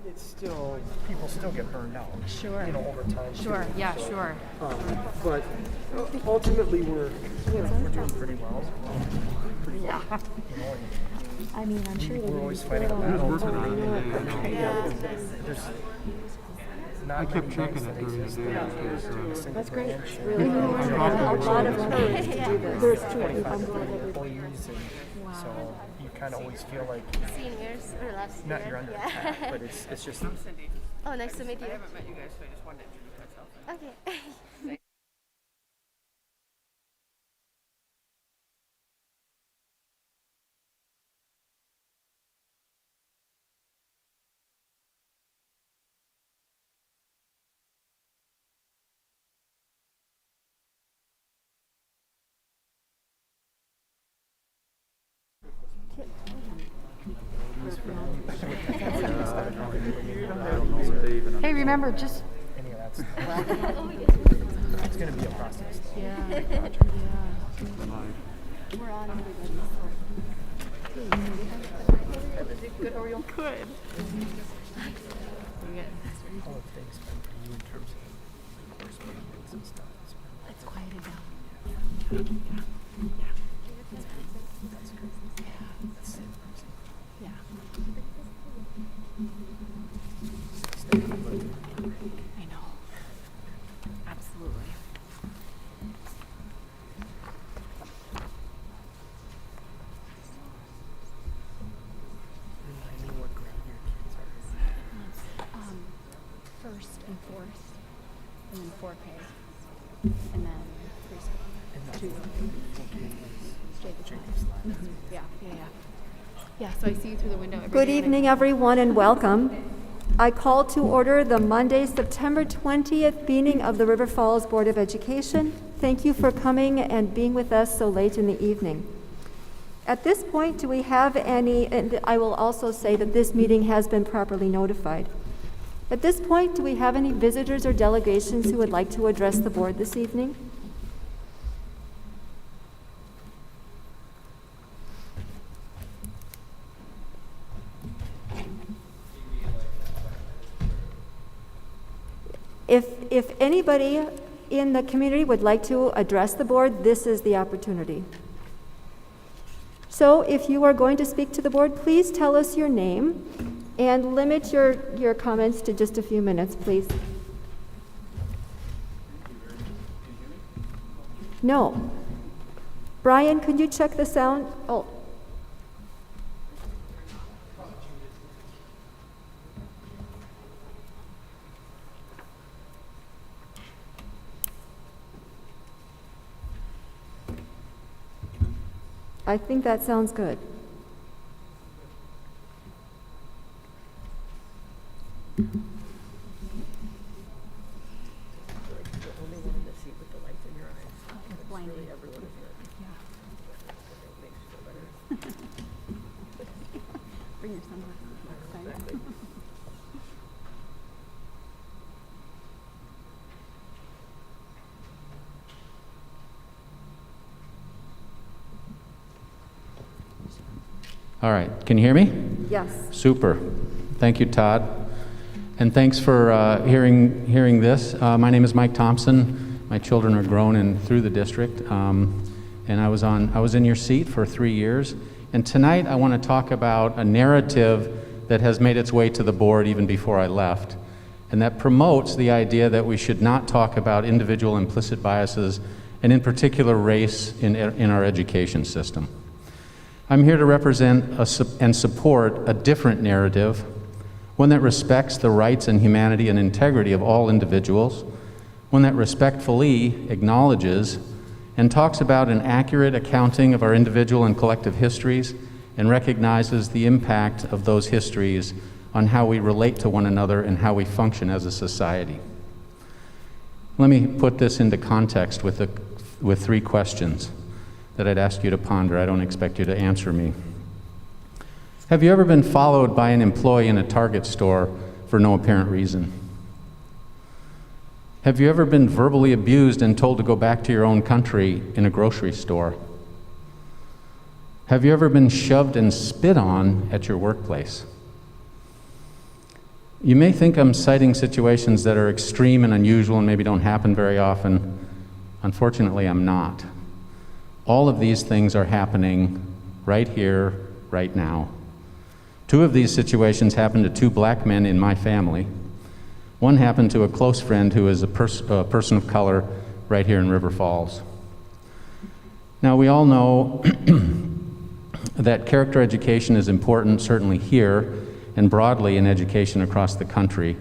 it's still, people still get burned out. Sure. Over time. Sure. Too, Yeah. so, Sure. But ultimately, we're doing pretty well. Yeah. I mean, I'm sure We're always fighting a battle. I kept checking it during the day. that's great. Really, a lot of courage to do this. There's two employees, and so you kind of always feel like seniors or last year. not you're under attack, but it's just. I'm Cindy. Oh, nice to meet you. I haven't met you guys, so I just wanted to introduce myself. Okay. Hey, remember, just Any of that stuff. It's going to be a process, though. yeah. We're on everybody. Good. How are you? Good. How have things been for you in terms of course meetings and stuff? Let's quiet it down. That's good. That's Yeah. I know. Absolutely. Remind me what grade your kids are. First and fourth, and then 4K, and then preschool. Two. Yeah. Yeah. So I see you through the window every Good day. evening, everyone, and welcome. I call to order the Monday, September 20th meeting of the River Falls Board of Education. Thank you for coming and being with us so late in the evening. At this point, do we have any, and I will also say that this meeting has been properly notified. At this point, do we have any visitors or delegations who would like to address the board this evening? If anybody in the community would like to address the board, this is the opportunity. So if you are going to speak to the board, please tell us your name and limit your comments to just a few minutes, please. No. Brian, could you check the sound? Oh. I think that sounds good. Bring your sunglasses next time. All right, can you hear me? Yes. Super. Thank you, Todd. And thanks for hearing this. My name is Mike Thompson. My children are grown and through the district. And I was in your seat for 3 years. And tonight I want to talk about a narrative that has made its way to the board even before I left, and that promotes the idea that we should not talk about individual implicit biases, and in particular race in our education system. I'm here to represent and support a different narrative, one that respects the rights and humanity and integrity of all individuals, one that respectfully acknowledges and talks about an accurate accounting of our individual and collective histories and recognizes the impact of those histories on how we relate to one another and how we function as a society. Let me put this into context with 3 questions that I'd ask you to ponder. I don't expect you to answer me. Have you ever been followed by an employee in a Target store for no apparent reason? Have you ever been verbally abused and told to go back to your own country in a grocery store? Have you ever been shoved and spit on at your workplace? You may think I'm citing situations that are extreme and unusual and maybe don't happen very often. Unfortunately, I'm not. All of these things are happening right here, right now. 2 of these situations happened to 2 black men in my family. One happened to a close friend who is a person of color right here in River Falls. Now, we all know that character education is important, certainly here, and broadly in education across the country.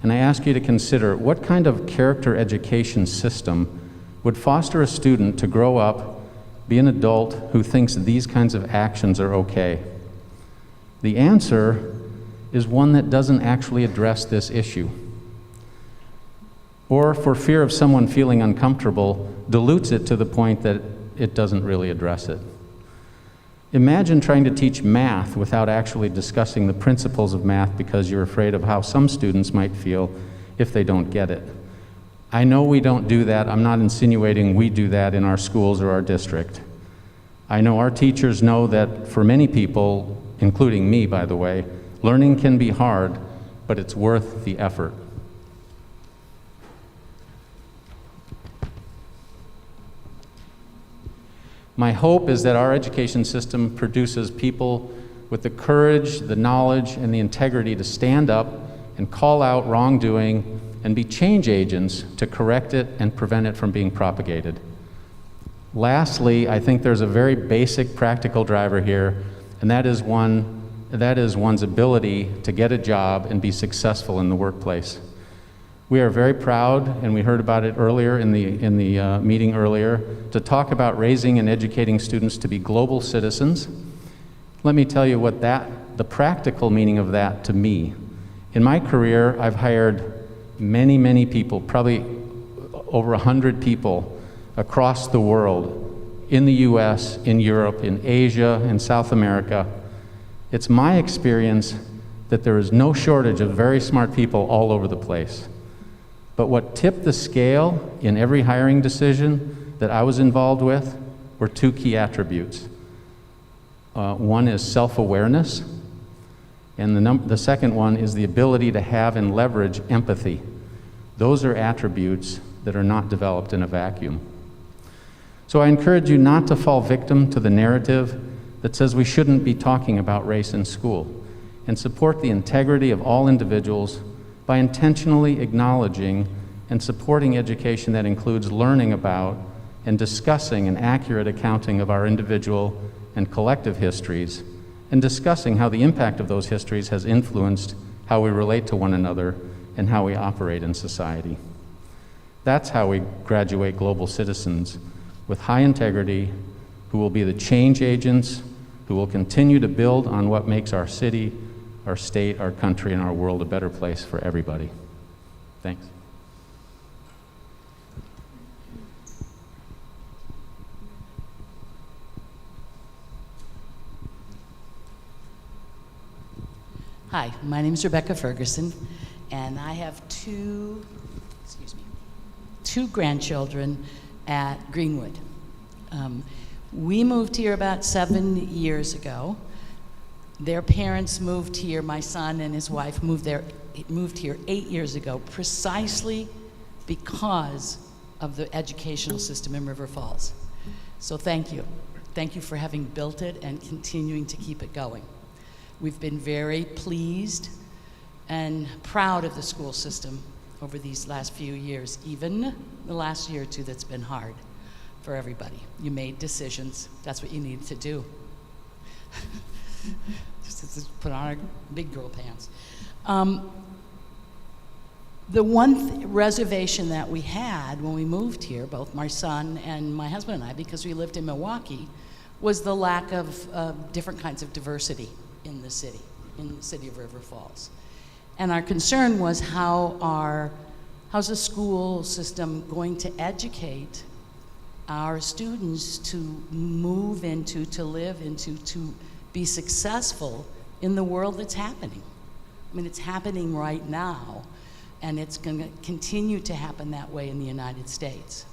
And I ask you to consider what kind of character education system would foster a student to grow up, be an adult who thinks these kinds of actions are okay. The answer is one that doesn't actually address this issue, or for fear of someone feeling uncomfortable, dilutes it to the point that it doesn't really address it. Imagine trying to teach math without actually discussing the principles of math because you're afraid of how some students might feel if they don't get it. I know we don't do that. I'm not insinuating we do that in our schools or our district. I know our teachers know that for many people, including me, by the way, learning can be hard, but it's worth the effort. My hope is that our education system produces people with the courage, the knowledge, and the integrity to stand up and call out wrongdoing and be change agents to correct it and prevent it from being propagated. Lastly, I think there's a very basic practical driver here, and that is one's ability to get a job and be successful in the workplace. We are very proud, and we heard about it earlier in the meeting earlier, to talk about raising and educating students to be global citizens. Let me tell you what the practical meaning of that to me. In my career, I've hired many, many people, probably over 100 people across the world, in the US, in Europe, in Asia, in South America. It's my experience that there is no shortage of very smart people all over the place. But what tipped the scale in every hiring decision that I was involved with were 2 key attributes. One is self-awareness, and the second one is the ability to have and leverage empathy. Those are attributes that are not developed in a vacuum. So I encourage you not to fall victim to the narrative that says we shouldn't be talking about race in school, and support the integrity of all individuals by intentionally acknowledging and supporting education that includes learning about and discussing an accurate accounting of our individual and collective histories, and discussing how the impact of those histories has influenced how we relate to one another and how we operate in society. That's how we graduate global citizens with high integrity, who will be the change agents, who will continue to build on what makes our city, our state, our country, and our world a better place for everybody. Thanks. Hi, my name is Rebecca Ferguson, and I have two grandchildren at Greenwood. We moved here about 7 years ago. Their parents moved here. My son and his wife moved here 8 years ago, precisely because of the educational system in River Falls. So thank you. Thank you for having built it and continuing to keep it going. We've been very pleased and proud of the school system over these last few years, even the last year or two that's been hard for everybody. You made decisions. That's what you need to do. Just put on our big girl pants. The one reservation that we had when we moved here, both my son and my husband and I, because we lived in Milwaukee, was the lack of different kinds of diversity in the city of River Falls. And our concern was how's the school system going to educate our students to move into, to live into, to be successful in the world that's happening. I mean, it's happening right now, and it's going to continue to happen that way in the United States.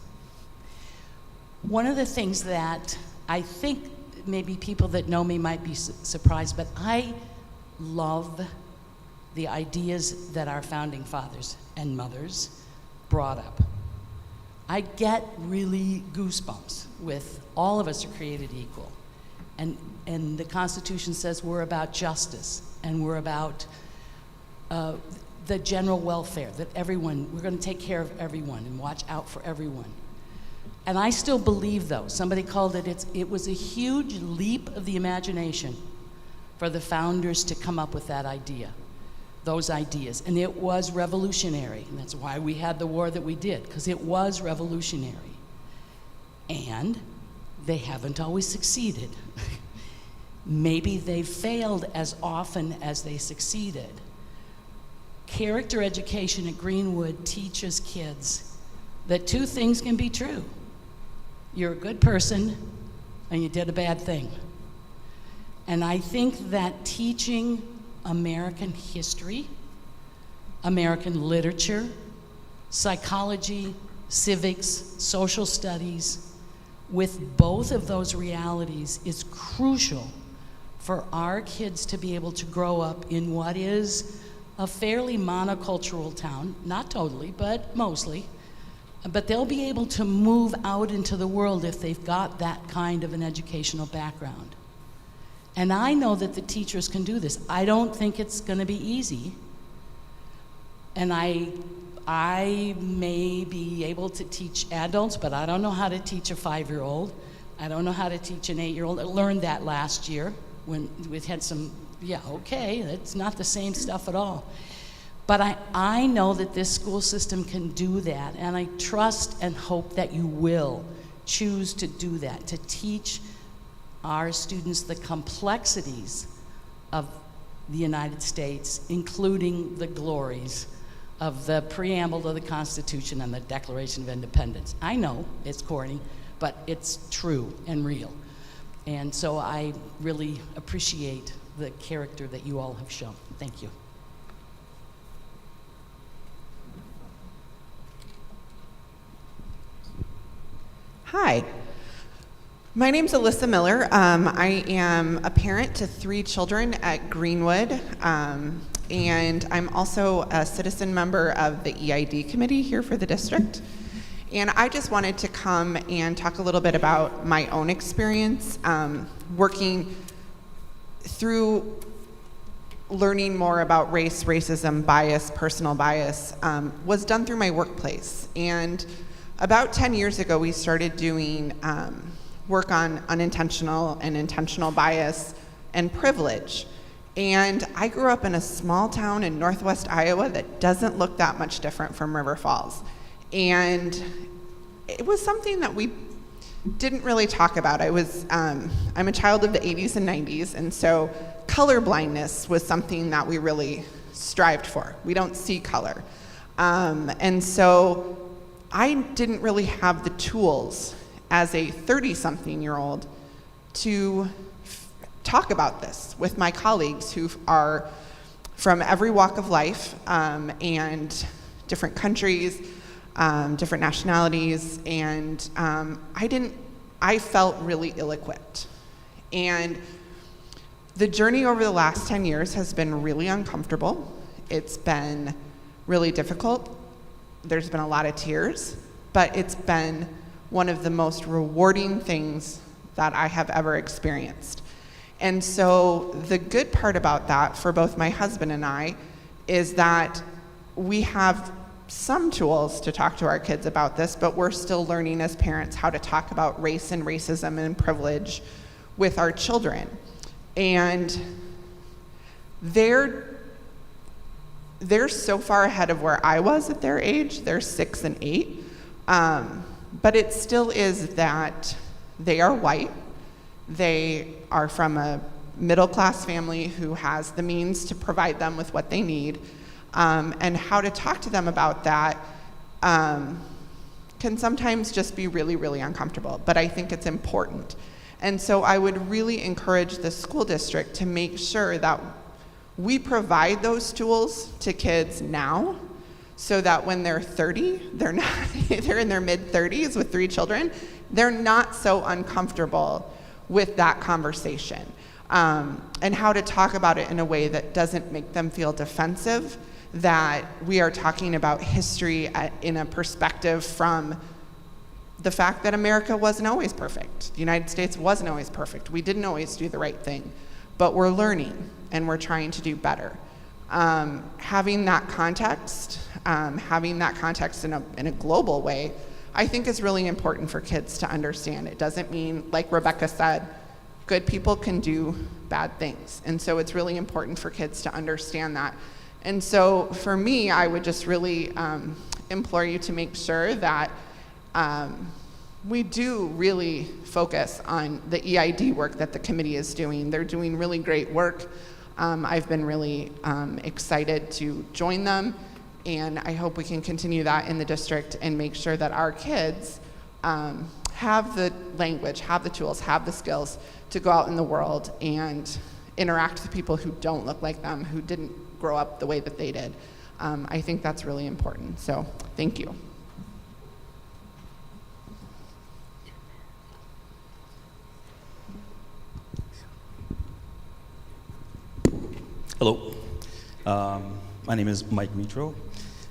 One of the things that I think maybe people that know me might be surprised, but I love the ideas that our founding fathers and mothers brought up. I get really goosebumps with all of us are created equal. And the Constitution says we're about justice and we're about the general welfare, that everyone, we're going to take care of everyone and watch out for everyone. And I still believe, though, somebody called it was a huge leap of the imagination for the founders to come up with that idea, those ideas. And it was revolutionary. And that's why we had the war that we did, because it was revolutionary. And they haven't always succeeded. Maybe they failed as often as they succeeded. Character education at Greenwood teaches kids that two things can be true. You're a good person and you did a bad thing. And I think that teaching American history, American literature, psychology, civics, social studies, with both of those realities is crucial for our kids to be able to grow up in what is a fairly monocultural town, not totally, but mostly. But they'll be able to move out into the world if they've got that kind of an educational background. And I know that the teachers can do this. I don't think it's going to be easy. And I may be able to teach adults, but I don't know how to teach a 5-year-old. I don't know how to teach an 8-year-old. I learned that last year when we had some, okay, it's not the same stuff at all. But I know that this school system can do that, and I trust and hope that you will choose to do that, to teach our students the complexities of the United States, including the glories of the preamble to the Constitution and the Declaration of Independence. I know it's corny, but it's true and real. And so I really appreciate the character that you all have shown. Thank you. Hi, my name's Alyssa Miller. I am a parent to 3 children at Greenwood, and I'm also a citizen member of the EID committee here for the district. And I just wanted to come and talk a little bit about my own experience working through learning more about race, racism, bias, personal bias, was done through my workplace. And about 10 years ago, we started doing work on unintentional and intentional bias and privilege. And I grew up in a small town in northwest Iowa that doesn't look that much different from River Falls. And it was something that we didn't really talk about. I'm a child of the 80s and 90s, and so color blindness was something that we really strived for. We don't see color. And so I didn't really have the tools as a 30-something-year-old to talk about this with my colleagues who are from every walk of life and different countries, different nationalities, and I felt really ill-equipped. And the journey over the last 10 years has been really uncomfortable. It's been really difficult. There's been a lot of tears, but it's been one of the most rewarding things that I have ever experienced. And so the good part about that for both my husband and I is that we have some tools to talk to our kids about this, but we're still learning as parents how to talk about race and racism and privilege with our children. And they're so far ahead of where I was at their age. They're 6 and 8. But it still is that they are white. They are from a middle-class family who has the means to provide them with what they need. And how to talk to them about that can sometimes just be really, really uncomfortable. But I think it's important. And so I would really encourage the school district to make sure that we provide those tools to kids now so that when they're 30, they're in their mid-30s with 3 children, they're not so uncomfortable with that conversation. and how to talk about it in a way that doesn't make them feel defensive, that we are talking about history in a perspective from the fact that America wasn't always perfect. The United States wasn't always perfect. We didn't always do the right thing, but we're learning and we're trying to do better. Having that context in a global way, I think is really important for kids to understand. It doesn't mean, like Rebecca said, good people can do bad things. And so it's really important for kids to understand that. And so for me, I would just really implore you to make sure that we do really focus on the EID work that the committee is doing. They're doing really great work. I've been really excited to join them, and I hope we can continue that in the district and make sure that our kids have the language, have the tools, have the skills to go out in the world and interact with people who don't look like them, who didn't grow up the way that they did. I think that's really important. So thank you. Hello, my name is Mike Mitro,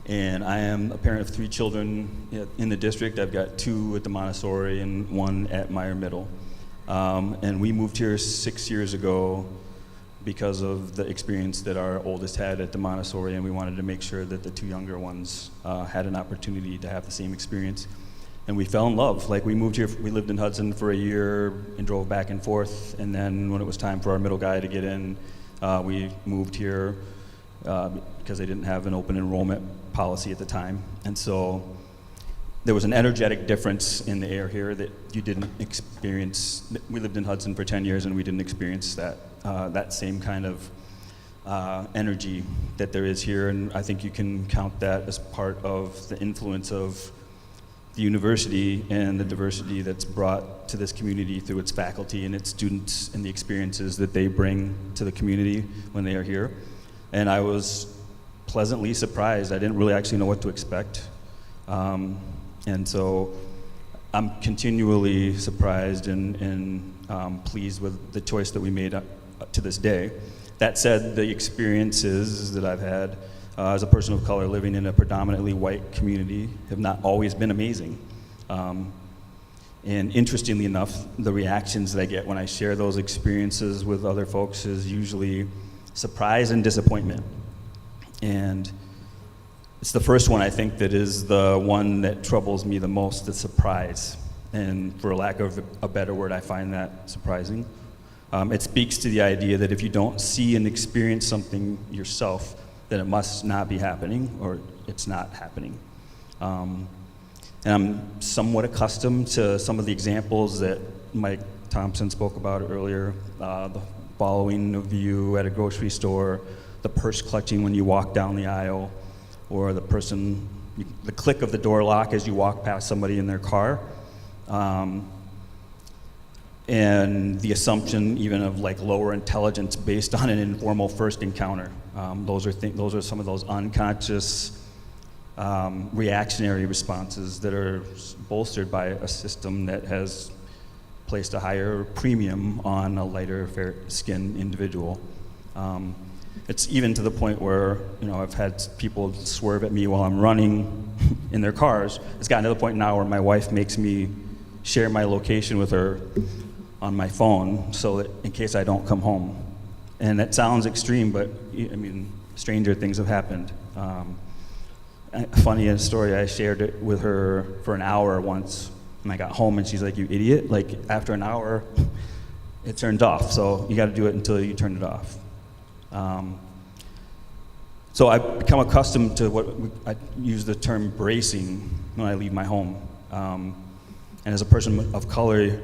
and I am a parent of 3 children in the district. I've got 2 at the Montessori and 1 at Meyer Middle. And we moved here 6 years ago because of the experience that our oldest had at the Montessori, and we wanted to make sure that the 2 younger ones had an opportunity to have the same experience. And we fell in love. Like, we moved here, we lived in Hudson for a year and drove back and forth, and then when it was time for our middle guy to get in, we moved here because they didn't have an open enrollment policy at the time. And so there was an energetic difference in the air here that you didn't experience. We lived in Hudson for 10 years and we didn't experience that same kind of energy that there is here. And I think you can count that as part of the influence of the university and the diversity that's brought to this community through its faculty and its students and the experiences that they bring to the community when they are here. And I was pleasantly surprised. I didn't really actually know what to expect. And so I'm continually surprised and pleased with the choice that we made to this day. That said, the experiences that I've had as a person of color living in a predominantly white community have not always been amazing. And interestingly enough, the reactions that I get when I share those experiences with other folks is usually surprise and disappointment. And it's the first one, I think, that is the one that troubles me the most, the surprise. And for lack of a better word, I find that surprising. It speaks to the idea that if you don't see and experience something yourself, then it must not be happening, or it's not happening. And I'm somewhat accustomed to some of the examples that Mike Thompson spoke about earlier, the following of you at a grocery store, the purse clutching when you walk down the aisle, or the click of the door lock as you walk past somebody in their car. And the assumption even of like lower intelligence based on an informal first encounter. Those are some of those unconscious reactionary responses that are bolstered by a system that has placed a higher premium on a lighter fair-skinned individual. It's even to the point where, I've had people swerve at me while I'm running in their cars. It's gotten to the point now where my wife makes me share my location with her on my phone so that in case I don't come home. And that sounds extreme, but stranger things have happened. Funny story, I shared it with her for an hour once, and I got home and she's like, "You idiot, like after an hour, it turned off, so you gotta do it until you turn it off." So I've become accustomed to I use the term bracing when I leave my home. And as a person of color,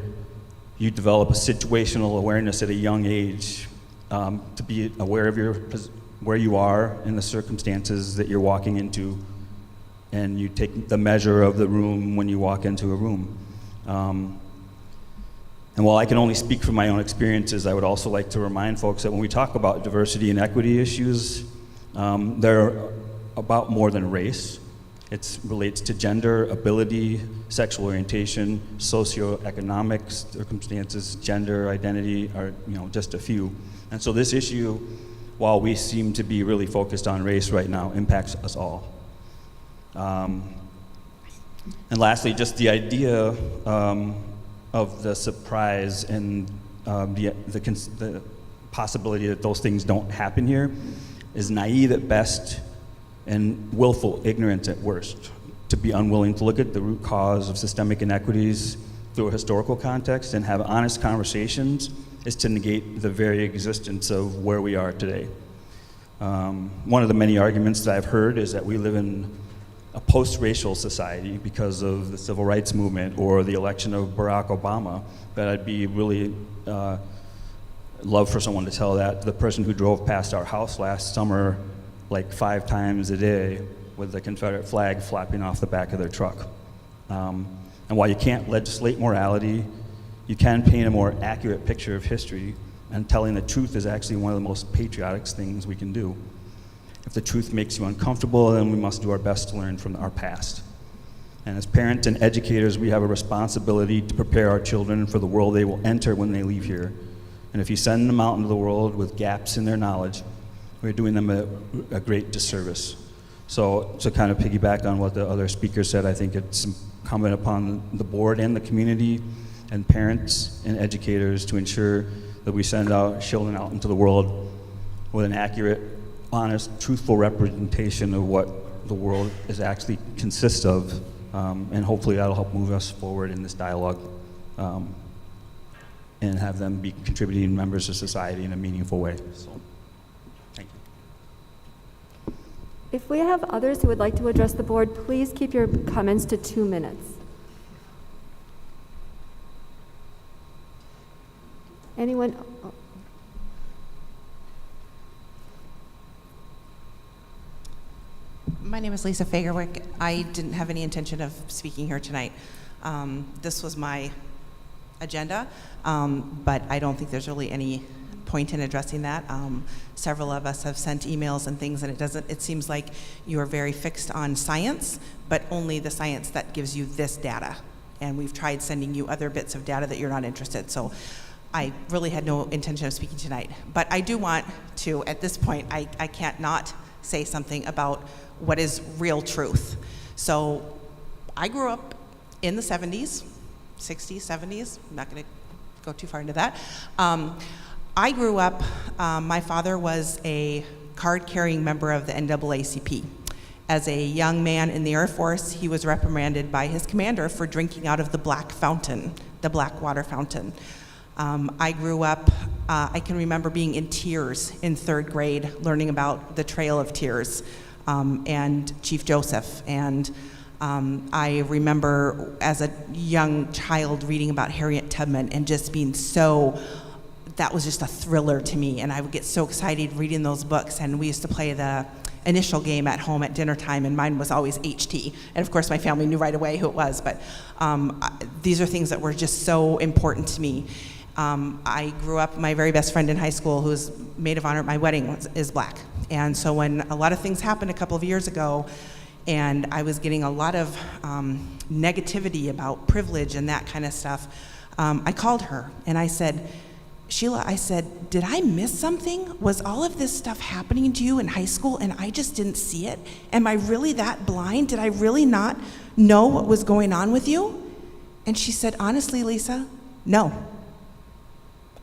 you develop a situational awareness at a young age to be aware of where you are in the circumstances that you're walking into, and you take the measure of the room when you walk into a room. And while I can only speak from my own experiences, I would also like to remind folks that when we talk about diversity and equity issues, they're about more than race. It relates to gender, ability, sexual orientation, socioeconomic circumstances, gender identity are just a few. And so this issue, while we seem to be really focused on race right now, impacts us all. And lastly, just the idea of the surprise and the possibility that those things don't happen here is naive at best and willful ignorance at worst. To be unwilling to look at the root cause of systemic inequities through a historical context and have honest conversations is to negate the very existence of where we are today. One of the many arguments that I've heard is that we live in a post-racial society because of the civil rights movement or the election of Barack Obama, but I'd be really love for someone to tell that to the person who drove past our house last summer like 5 times a day with the Confederate flag flapping off the back of their truck. And while you can't legislate morality, you can paint a more accurate picture of history, and telling the truth is actually one of the most patriotic things we can do. If the truth makes you uncomfortable, then we must do our best to learn from our past. And as parents and educators, we have a responsibility to prepare our children for the world they will enter when they leave here. And if you send them out into the world with gaps in their knowledge, we're doing them a great disservice. So to kind of piggyback on what the other speaker said, I think it's incumbent upon the board and the community and parents and educators to ensure that we send our children out into the world with an accurate, honest, truthful representation of what the world is actually consists of, and hopefully that'll help move us forward in this dialogue and have them be contributing members of society in a meaningful way. So, thank you. If we have others who would like to address the board, please keep your comments to 2 minutes. Anyone? Oh. My name is Lisa Fagerwick. I didn't have any intention of speaking here tonight. This was my agenda, but I don't think there's really any point in addressing that. Several of us have sent emails and things, and it seems like you are very fixed on science, but only the science that gives you this data. And we've tried sending you other bits of data that you're not interested. So I really had no intention of speaking tonight. But I do want to, at this point, I can't not say something about what is real truth. So I grew up in the 70s, 60s, 70s. I'm not going to go too far into that. I grew up, my father was a card-carrying member of the NAACP. As a young man in the Air Force, he was reprimanded by his commander for drinking out of the black fountain, the black water fountain. I grew up, I can remember being in tears in 3rd grade, learning about the Trail of Tears and Chief Joseph. And I remember as a young child reading about Harriet Tubman and just being so, that was just a thriller to me. And I would get so excited reading those books. And we used to play the initial game at home at dinner time, and mine was always HT. And of course, my family knew right away who it was. But these are things that were just so important to me. I grew up, my very best friend in high school, who's maid of honor at my wedding, is black. And so when a lot of things happened a couple of years ago, and I was getting a lot of negativity about privilege and that kind of stuff, I called her and I said, Sheila, I said, did I miss something? Was all of this stuff happening to you in high school and I just didn't see it? Am I really that blind? Did I really not know what was going on with you? And she said, honestly, Lisa, no.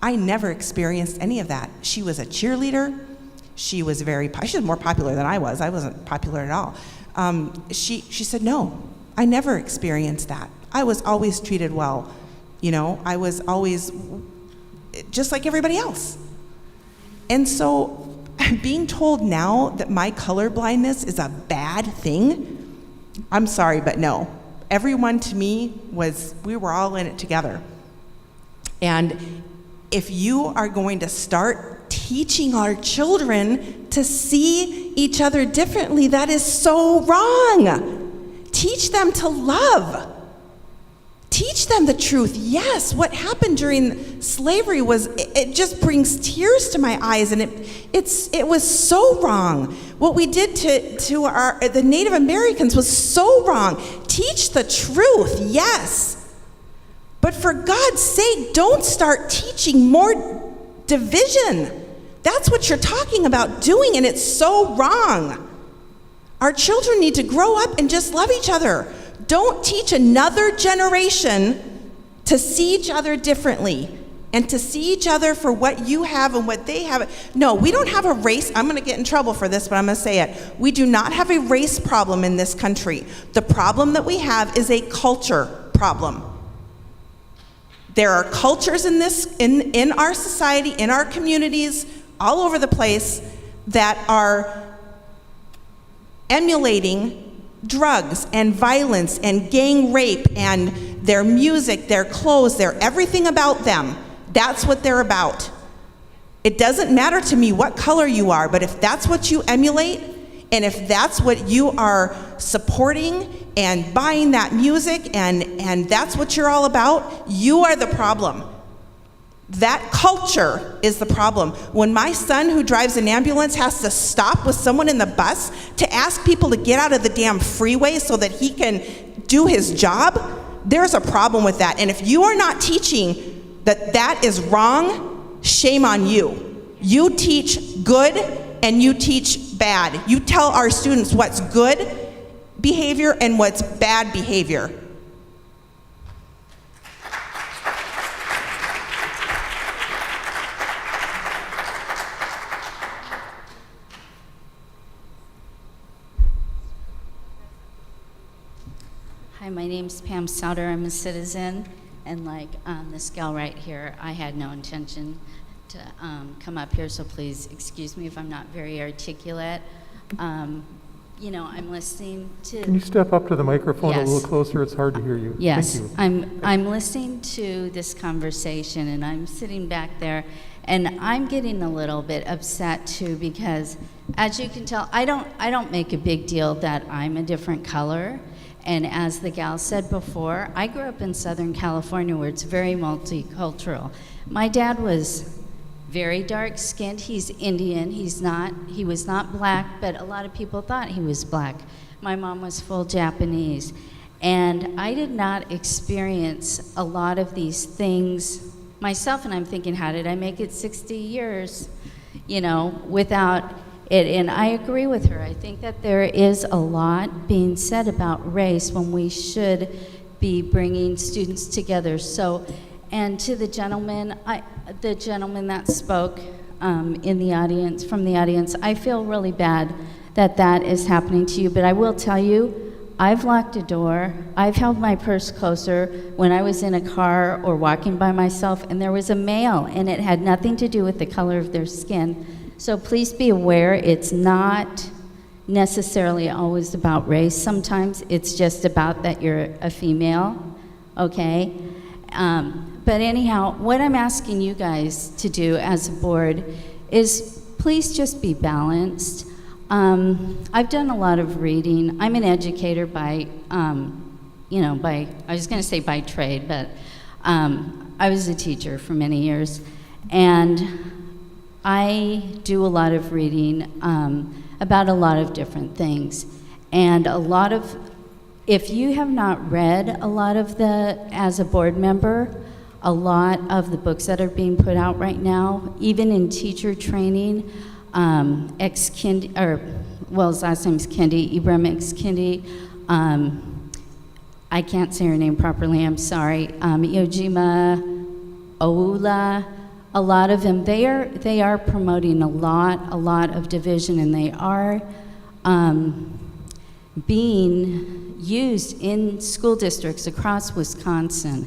I never experienced any of that. She was a cheerleader. She was she was more popular than I was. I wasn't popular at all. She said, no, I never experienced that. I was always treated well. You know, I was always just like everybody else. And so being told now that my colorblindness is a bad thing, I'm sorry, but no. Everyone to me we were all in it together. And if you are going to start teaching our children to see each other differently, that is so wrong. Teach them to love. Teach them the truth. Yes, what happened during slavery it just brings tears to my eyes, and it was so wrong. What we did to the Native Americans was so wrong. Teach the truth, yes. But for God's sake, don't start teaching more division. That's what you're talking about doing, and it's so wrong. Our children need to grow up and just love each other. Don't teach another generation to see each other differently and to see each other for what you have and what they have. No, we don't have a race. I'm going to get in trouble for this, but I'm going to say it. We do not have a race problem in this country. The problem that we have is a culture problem. There are cultures in our society, in our communities, all over the place that are emulating drugs and violence and gang rape and their music, their clothes, everything about them. That's what they're about. It doesn't matter to me what color you are, but if that's what you emulate, and if that's what you are supporting and buying that music, and that's what you're all about, you are the problem. That culture is the problem. When my son, who drives an ambulance, has to stop with someone in the bus to ask people to get out of the damn freeway so that he can do his job, there's a problem with that. And if you are not teaching that is wrong, shame on you. You teach good and you teach bad. You tell our students what's good behavior and what's bad behavior. Hi, my name's Pam Souter. I'm a citizen, and like this gal right here, I had no intention to come up here, so please excuse me if I'm not very articulate. You know, I'm listening to... Can you step up to the microphone Yes. a little closer? It's hard to hear you. Yes, Thank you. I'm listening to this conversation, and I'm sitting back there, and I'm getting a little bit upset too, because as you can tell, I don't make a big deal that I'm a different color. And as the gal said before, I grew up in Southern California where it's very multicultural. My dad was very dark-skinned. He's Indian. He was not black, but a lot of people thought he was black. My mom was full Japanese. And I did not experience a lot of these things myself, and I'm thinking, how did I make it 60 years, you know, without it? And I agree with her. I think that there is a lot being said about race when we should be bringing students together. So, and to the gentleman that spoke in the audience, from the audience, I feel really bad that that is happening to you, but I will tell you, I've locked a door, I've held my purse closer when I was in a car or walking by myself, and there was a male, and it had nothing to do with the color of their skin. So please be aware, it's not necessarily always about race. Sometimes it's just about that you're a female, okay? But anyhow, what I'm asking you guys to do as a board is please just be balanced. I've done a lot of reading. I'm an educator by, I was gonna say by trade, but I was a teacher for many years. And I do a lot of reading about a lot of different things. And if you have not read a lot of as a board member, a lot of the books that are being put out right now, even in teacher training, his last name's Kendi, Ibram X. Kendi, I can't say her name properly, I'm sorry, Iojima Oula, a lot of them, they are promoting a lot of division, and they are being used in school districts across Wisconsin.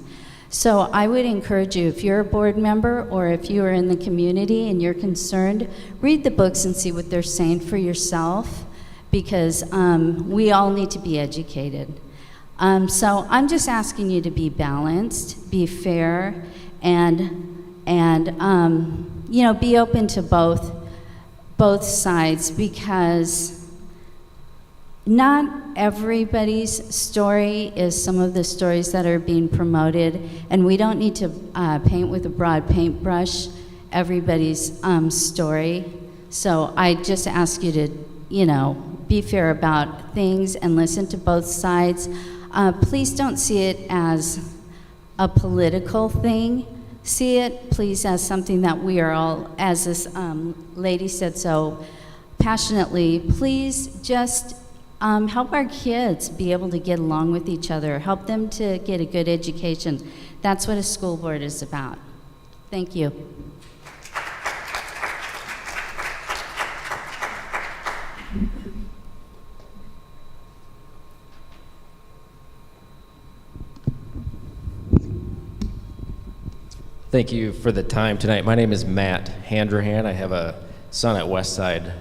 So I would encourage you, if you're a board member or if you are in the community and you're concerned, read the books and see what they're saying for yourself, because we all need to be educated. So I'm just asking you to be balanced, be fair, and be open to both sides, because not everybody's story is some of the stories that are being promoted, and we don't need to paint with a broad paintbrush everybody's story. So I just ask you to, be fair about things and listen to both sides. Please don't see it as a political thing. See it, please, as something that we are all, as this lady said so passionately, please just help our kids be able to get along with each other, help them to get a good education. That's what a school board is about. Thank you. Thank you for the time tonight. My name is Matt Handrahan. I have a son at Westside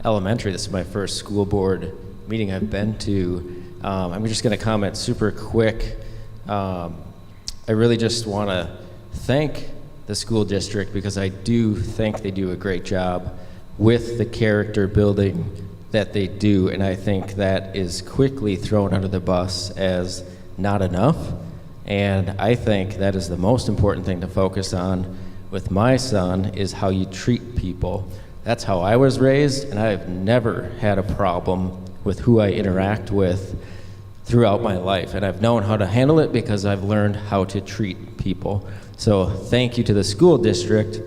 Elementary. This is my first school board meeting I've been to. I'm just going to comment super quick. I really just want to thank the school district because I do think they do a great job with the character building that they do, and I think that is quickly thrown under the bus as not enough. And I think that is the most important thing to focus on with my son is how you treat people. That's how I was raised, and I've never had a problem with who I interact with throughout my life. And I've known how to handle it because I've learned how to treat people. So thank you to the school district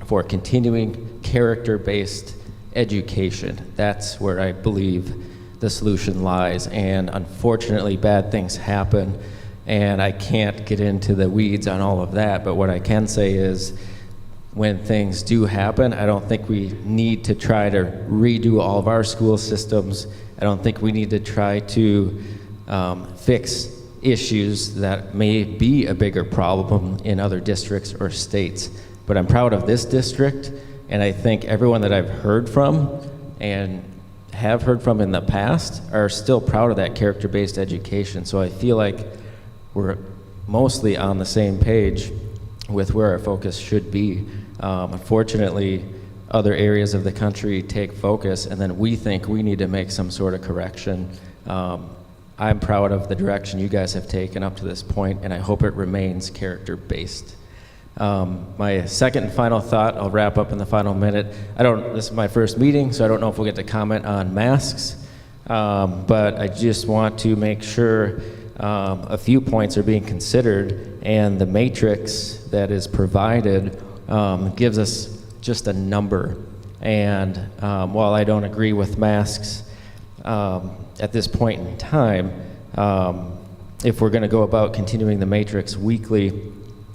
for continuing character-based education. That's where I believe the solution lies. And unfortunately, bad things happen. And I can't get into the weeds on all of that, but what I can say is when things do happen, I don't think we need to try to redo all of our school systems. I don't think we need to try to fix issues that may be a bigger problem in other districts or states. But I'm proud of this district, and I think everyone that I've heard from and have heard from in the past are still proud of that character-based education. So I feel like we're mostly on the same page with where our focus should be. Unfortunately, other areas of the country take focus, and then we think we need to make some sort of correction. I'm proud of the direction you guys have taken up to this point, and I hope it remains character-based. My second and final thought, I'll wrap up in the final minute. This is my first meeting, so I don't know if we'll get to comment on masks, but I just want to make sure a few points are being considered, and the matrix that is provided gives us just a number. And while I don't agree with masks at this point in time, if we're going to go about continuing the matrix weekly,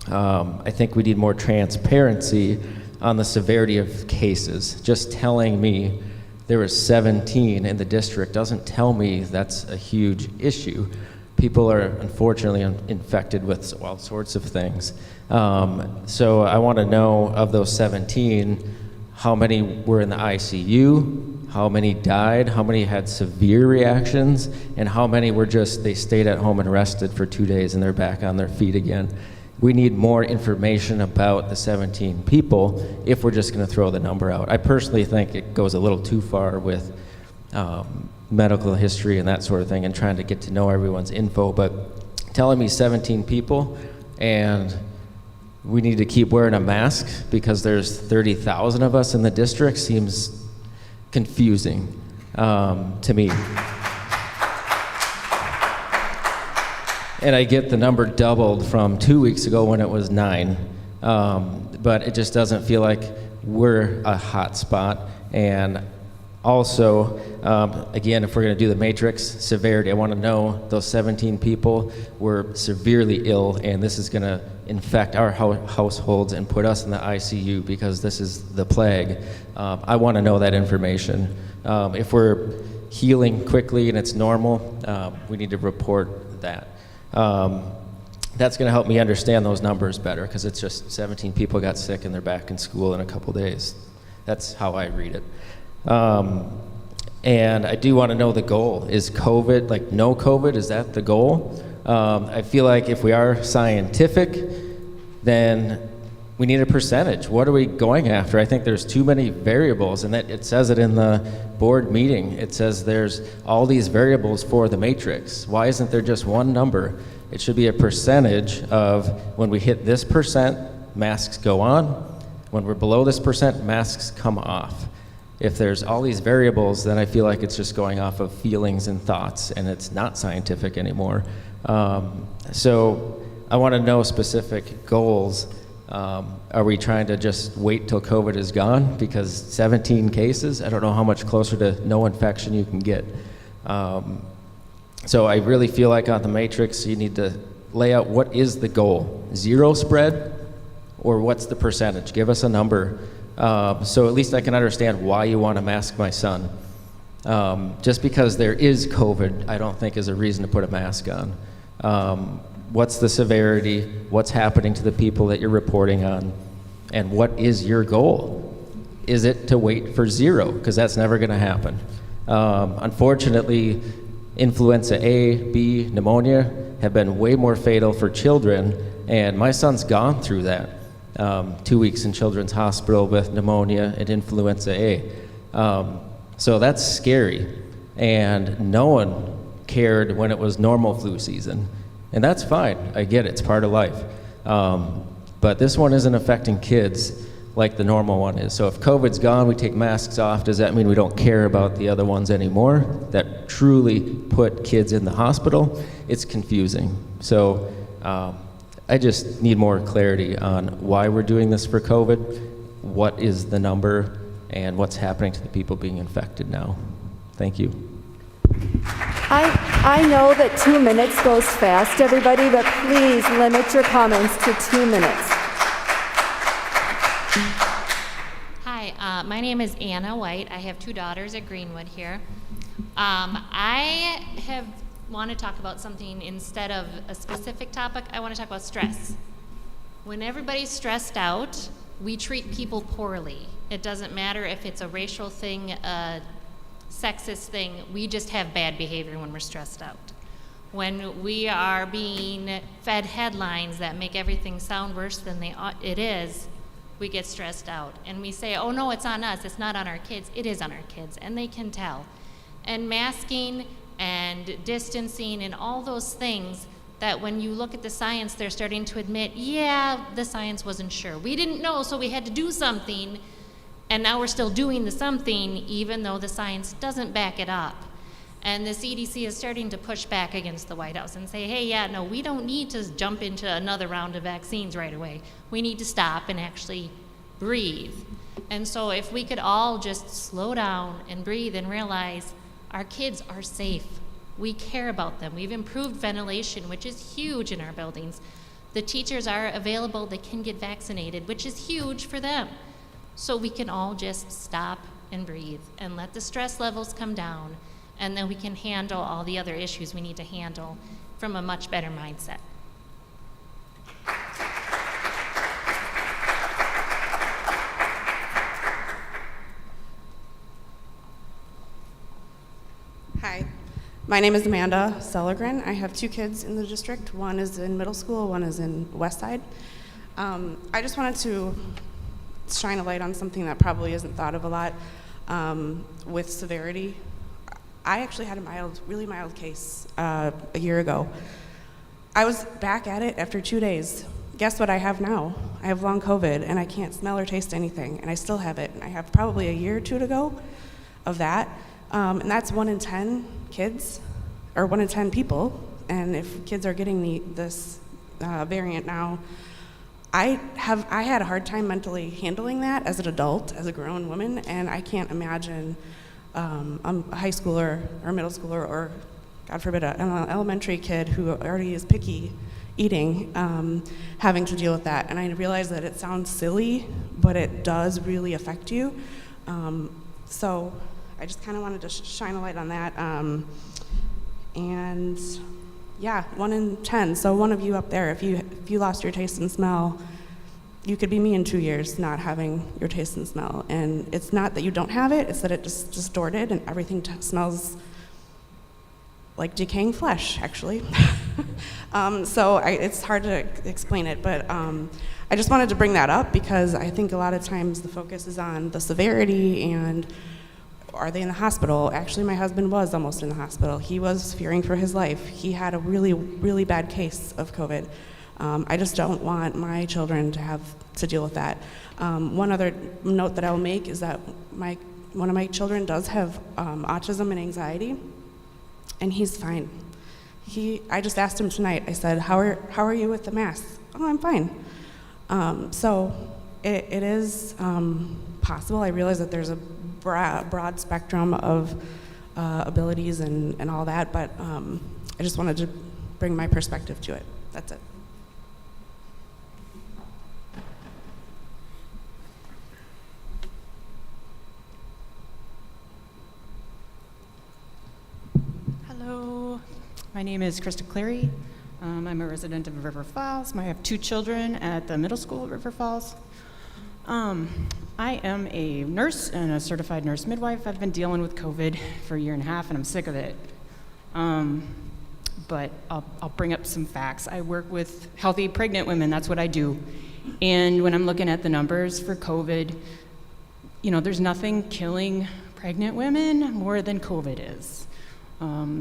I think we need more transparency on the severity of cases. Just telling me there were 17 in the district doesn't tell me that's a huge issue. People are unfortunately infected with all sorts of things. So I want to know, of those 17, how many were in the ICU, how many died, how many had severe reactions, and how many were they stayed at home and rested for 2 days and they're back on their feet again. We need more information about the 17 people if we're just going to throw the number out. I personally think it goes a little too far with medical history and that sort of thing and trying to get to know everyone's info, but telling me 17 people and we need to keep wearing a mask because there's 30,000 of us in the district seems confusing to me. And I get the number doubled from 2 weeks ago when it was 9, but it just doesn't feel like we're a hot spot. And also, again, if we're going to do the matrix severity, I want to know those 17 people were severely ill, and this is going to infect our households and put us in the ICU because this is the plague. I want to know that information. If we're healing quickly and it's normal, we need to report that. That's going to help me understand those numbers better because it's just 17 people got sick and they're back in school in a couple days. That's how I read it. And I do want to know the goal. Is COVID, like no COVID, is that the goal? I feel like if we are scientific, then we need a percentage. What are we going after? I think there's too many variables, and that it says it in the board meeting. It says there's all these variables for the matrix. Why isn't there just one number? It should be a percentage of when we hit this percent, masks go on. When we're below this percent, masks come off. If there's all these variables, then I feel like it's just going off of feelings and thoughts, and it's not scientific anymore. So I want to know specific goals. Are we trying to just wait till COVID is gone? Because 17 cases, I don't know how much closer to no infection you can get. So I really feel like on the matrix, you need to lay out what is the goal. 0 spread, or what's the percentage? Give us a number. So at least I can understand why you want to mask my son. Just because there is COVID, I don't think is a reason to put a mask on. What's the severity? What's happening to the people that you're reporting on? And what is your goal? Is it to wait for 0? Because that's never going to happen. Unfortunately, influenza A, B, pneumonia have been way more fatal for children, and my son's gone through that. 2 weeks in Children's Hospital with pneumonia and influenza A. So that's scary. And no one cared when it was normal flu season. And that's fine. I get it. It's part of life. But this one isn't affecting kids like the normal one is. So if COVID's gone, we take masks off, does that mean we don't care about the other ones anymore that truly put kids in the hospital? It's confusing. So I just need more clarity on why we're doing this for COVID, what is the number, and what's happening to the people being infected now. Thank you. I know that 2 minutes goes fast, everybody, but please limit your comments to 2 minutes. Hi, my name is Anna White. I have 2 daughters at Greenwood here. I want to talk about something instead of a specific topic. I want to talk about stress. When everybody's stressed out, we treat people poorly. It doesn't matter if it's a racial thing, a sexist thing, we just have bad behavior when we're stressed out. When we are being fed headlines that make everything sound worse than it is, we get stressed out. And we say, oh no, it's on us, it's not on our kids. It is on our kids, and they can tell. And masking and distancing and all those things that when you look at the science, they're starting to admit, yeah, the science wasn't sure. We didn't know, so we had to do something. And now we're still doing the something, even though the science doesn't back it up. And the CDC is starting to push back against the White House and say, hey, yeah, no, we don't need to jump into another round of vaccines right away. We need to stop and actually breathe. And so if we could all just slow down and breathe and realize our kids are safe. We care about them. We've improved ventilation, which is huge in our buildings. The teachers are available, they can get vaccinated, which is huge for them. So we can all just stop and breathe and let the stress levels come down, and then we can handle all the other issues we need to handle from a much better mindset. Hi, my name is Amanda Sellergren. I have 2 kids in the district. One is in middle school, one is in Westside. I just wanted to shine a light on something that probably isn't thought of a lot with severity. I actually had a really mild case a year ago. I was back at it after 2 days. Guess what I have now? I have long COVID, and I can't smell or taste anything, and I still have it. And I have probably a year or 2 to go of that. And that's 1 in 10 kids, or 1 in 10 people. And if kids are getting this variant now, I had a hard time mentally handling that as an adult, as a grown woman, and I can't imagine a high schooler or middle schooler or, God forbid, an elementary kid who already is picky eating having to deal with that. And I realize that it sounds silly, but it does really affect you. So I just kind of wanted to shine a light on that. And yeah, 1 in 10. So one of you up there, if you lost your taste and smell, you could be me in 2 years not having your taste and smell. And it's not that you don't have it, it's that it just distorted and everything smells like decaying flesh, actually. So it's hard to explain it, but I I just wanted to bring that up because I think a lot of times the focus is on the severity and are they in the hospital? Actually, my husband was almost in the hospital. He was fearing for his life. He had a really, really bad case of COVID. I just don't want my children to have to deal with that. One other note that I will make is that one of my children does have autism and anxiety, and he's fine. I just asked him tonight, I said, how are you with the mask? Oh, I'm fine. So it is possible. I realize that there's a broad spectrum of abilities and all that, but I just wanted to bring my perspective to it. That's it. Hello, my name is Krista Cleary. I'm a resident of River Falls. I have 2 children at the middle school at River Falls. I am a nurse and a certified nurse midwife. I've been dealing with COVID for a year and a half, and I'm sick of it. But I'll bring up some facts. I work with healthy pregnant women. That's what I do. And when I'm looking at the numbers for COVID, there's nothing killing pregnant women more than COVID is.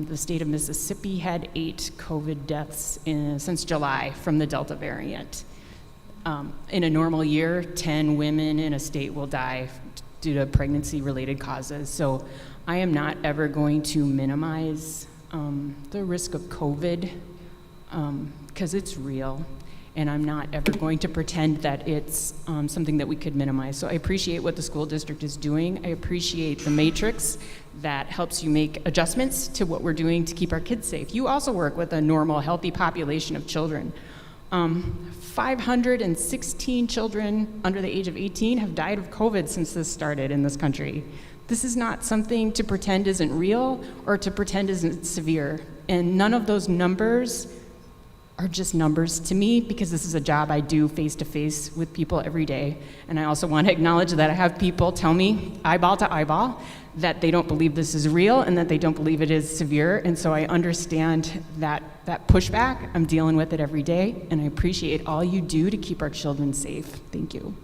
The state of Mississippi had 8 COVID deaths since July from the Delta variant. In a normal year, 10 women in a state will die due to pregnancy-related causes. So I am not ever going to minimize the risk of COVID because it's real. And I'm not ever going to pretend that it's something that we could minimize. So I appreciate what the school district is doing. I appreciate the matrix that helps you make adjustments to what we're doing to keep our kids safe. You also work with a normal, healthy population of children. 516 children under the age of 18 have died of COVID since this started in this country. This is not something to pretend isn't real or to pretend isn't severe. And none of those numbers are just numbers to me because this is a job I do face-to-face with people every day. And I also want to acknowledge that I have people tell me, eyeball to eyeball, that they don't believe this is real and that they don't believe it is severe. And so I understand that pushback. I'm dealing with it every day, and I appreciate all you do to keep our children safe. Thank you.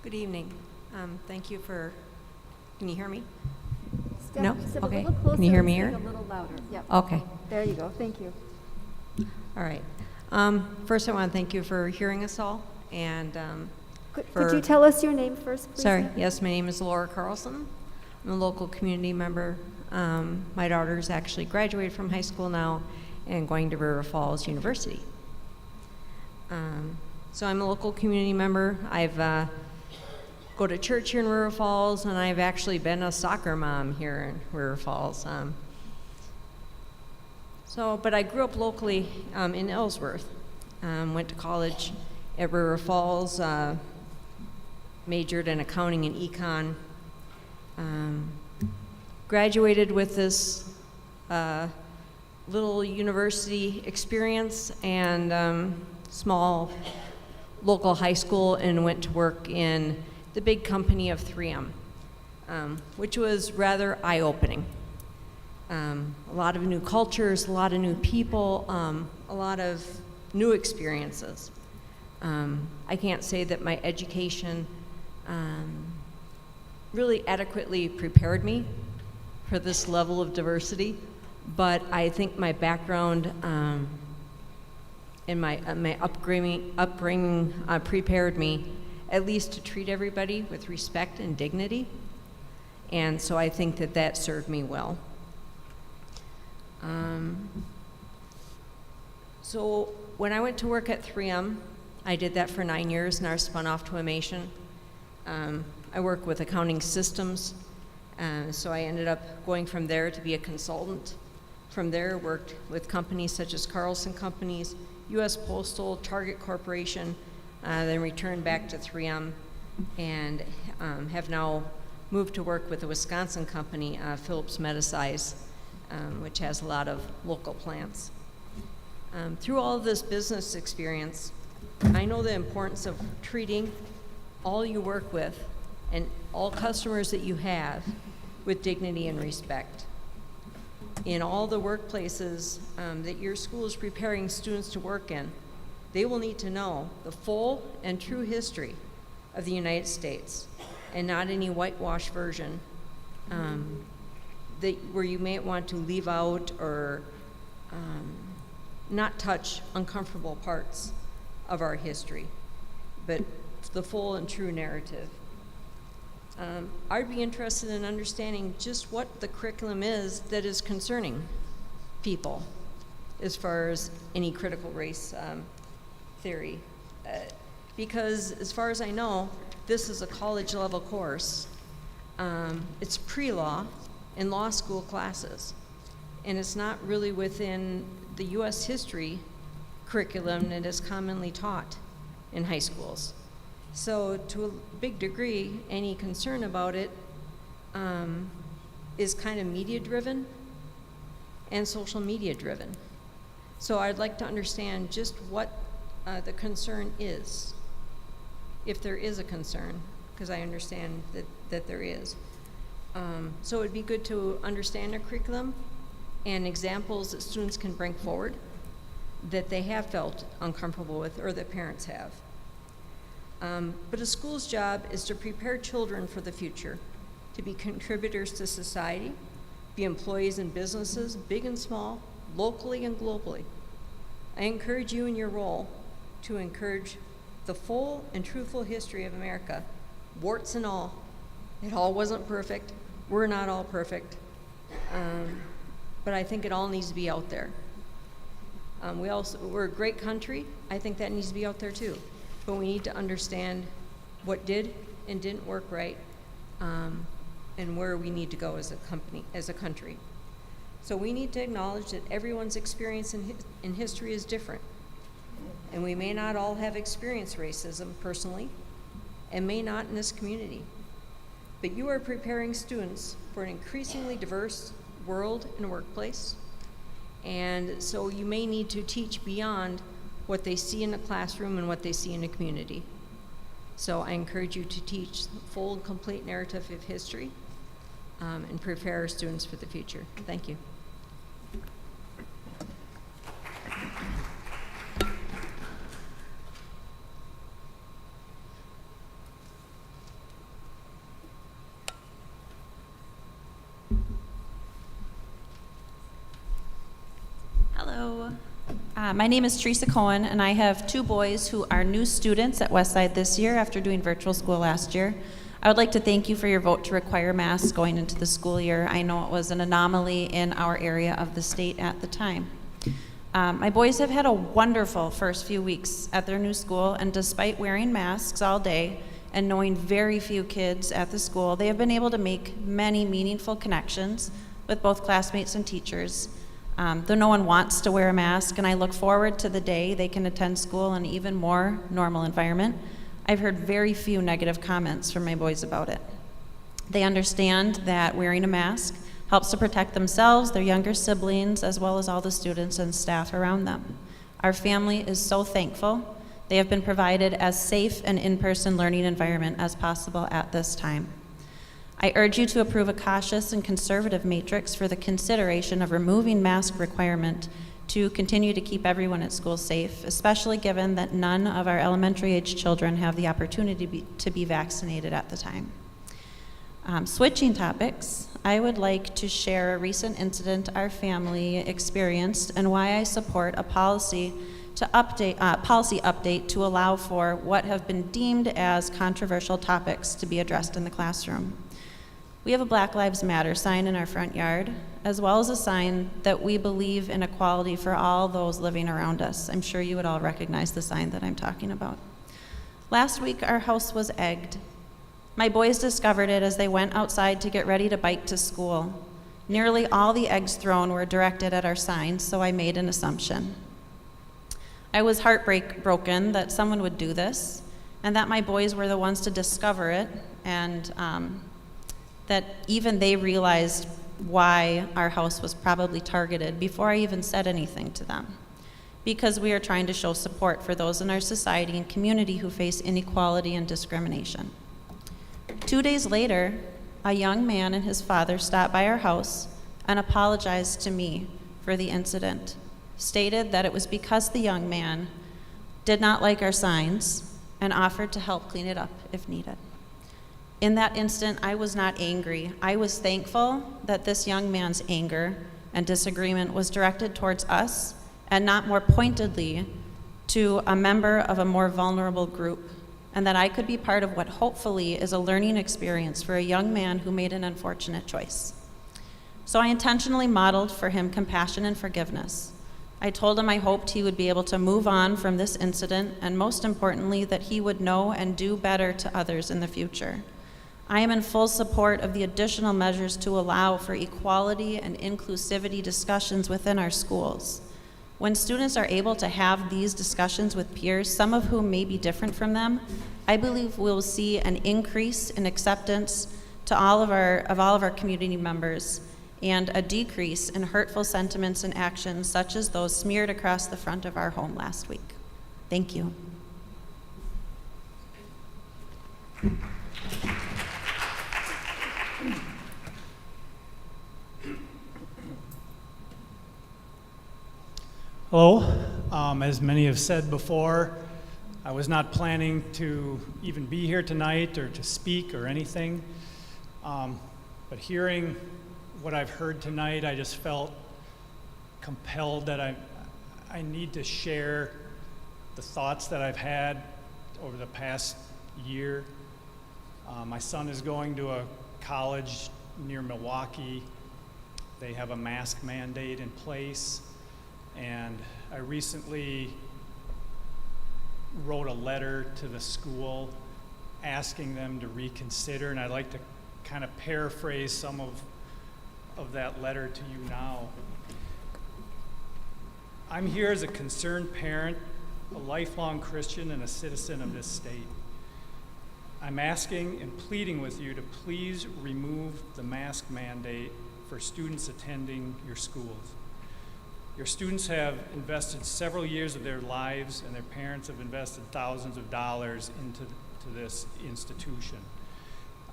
Good evening. Thank you for, can you hear me? Step No? a Okay. little closer Can you hear and me speak here? a little louder. Yep. Okay. There you go. Thank you. All right. First, I want to thank you for hearing us all. And Could you tell us your name first, please? Sorry. Yes, my name is Laura Carlson. I'm a local community member. My daughter's actually graduated from high school now and going to River Falls University. So I'm a local community member. I've go to church here in River Falls, and I've actually been a soccer mom here in River Falls. But I grew up locally in Ellsworth. Went to college at River Falls, majored in accounting and econ. Graduated with this little university experience and small local high school, and went to work in the big company of 3M, which was rather eye-opening. A lot of new cultures, a lot of new people, a lot of new experiences. I can't say that my education really adequately prepared me for this level of diversity, but I think my background and my upbringing prepared me at least to treat everybody with respect and dignity. And so I think that served me well. So when I went to work at 3M, I did that for 9 years, and I was spun off to Amation. I work with accounting systems, so I ended up going from there to be a consultant. From there, worked with companies such as Carlson Companies, U.S. Postal, Target Corporation, then returned back to 3M, and have now moved to work with a Wisconsin company, Phillips Medisize, which has a lot of local plants. Through all of this business experience, I know the importance of treating all you work with and all customers that you have with dignity and respect. In all the workplaces that your school is preparing students to work in, they will need to know the full and true history of the United States, and not any whitewash version where you may want to leave out or not touch uncomfortable parts of our history, but the full and true narrative. I'd be interested in understanding just what the curriculum is that is concerning people as far as any critical race theory. Because as far as I know, this is a college level course. It's pre-law and law school classes. And it's not really within the U.S. history curriculum that is commonly taught in high schools. So to a big degree, any concern about it is kind of media driven and social media driven. So I'd like to understand just what the concern is, if there is a concern, because I understand that there is. So it'd be good to understand a curriculum and examples that students can bring forward that they have felt uncomfortable with or that parents have. But a school's job is to prepare children for the future, to be contributors to society, be employees in businesses, big and small, locally and globally. I encourage you in your role to encourage the full and truthful history of America, warts and all. It all wasn't perfect. We're not all perfect. But I think it all needs to be out there. We're a great country. I think that needs to be out there too. But we need to understand what did and didn't work right, and where we need to go as a country. So we need to acknowledge that everyone's experience in history is different. And we may not all have experienced racism personally, and may not in this community. But you are preparing students for an increasingly diverse world and workplace. And so you may need to teach beyond what they see in the classroom and what they see in the community. So I encourage you to teach the full and complete narrative of history and prepare our students for the future. Thank you. Hello. My name is Teresa Cohen, and I have two boys who are new students at Westside this year after doing virtual school last year. I would like to thank you for your vote to require masks going into the school year. I know it was an anomaly in our area of the state at the time. My boys have had a wonderful first few weeks at their new school, and despite wearing masks all day and knowing very few kids at the school, they have been able to make many meaningful connections with both classmates and teachers. Though no one wants to wear a mask, and I look forward to the day they can attend school in an even more normal environment, I've heard very few negative comments from my boys about it. They understand that wearing a mask helps to protect themselves, their younger siblings, as well as all the students and staff around them. Our family is so thankful they have been provided as safe an in-person learning environment as possible at this time. I urge you to approve a cautious and conservative matrix for the consideration of removing mask requirement to continue to keep everyone at school safe, especially given that none of our elementary-age children have the opportunity to be vaccinated at the time. Switching topics, I would like to share a recent incident our family experienced and why I support a policy update to allow for what have been deemed as controversial topics to be addressed in the classroom. We have a Black Lives Matter sign in our front yard, as well as a sign that we believe in equality for all those living around us. I'm sure you would all recognize the sign that I'm talking about. Last week, our house was egged. My boys discovered it as they went outside to get ready to bike to school. Nearly all the eggs thrown were directed at our sign, so I made an assumption. I was heartbroken that someone would do this, and that my boys were the ones to discover it, and that even they realized why our house was probably targeted before I even said anything to them. Because we are trying to show support for those in our society and community who face inequality and discrimination. 2 days later, a young man and his father stopped by our house and apologized to me for the incident, stated that it was because the young man did not like our signs and offered to help clean it up if needed. In that instant, I was not angry. I was thankful that this young man's anger and disagreement was directed towards us and not more pointedly to a member of a more vulnerable group, and that I could be part of what hopefully is a learning experience for a young man who made an unfortunate choice. So I intentionally modeled for him compassion and forgiveness. I told him I hoped he would be able to move on from this incident, and most importantly, that he would know and do better to others in the future. I am in full support of the additional measures to allow for equality and inclusivity discussions within our schools. When students are able to have these discussions with peers, some of whom may be different from them, I believe we'll see an increase in acceptance to all of our community members, and a decrease in hurtful sentiments and actions such as those smeared across the front of our home last week. Thank you. Hello. As many have said before, I was not planning to even be here tonight or to speak or anything. But hearing what I've heard tonight, I just felt compelled that I need to share the thoughts that I've had over the past year. My son is going to a college near Milwaukee. They have a mask mandate in place. And I recently wrote a letter to the school asking them to reconsider, and I'd like to kind of paraphrase some of that letter to you now. I'm here as a concerned parent, a lifelong Christian, and a citizen of this state. I'm asking and pleading with you to please remove the mask mandate for students attending your schools. Your students have invested several years of their lives, and their parents have invested thousands of dollars into this institution.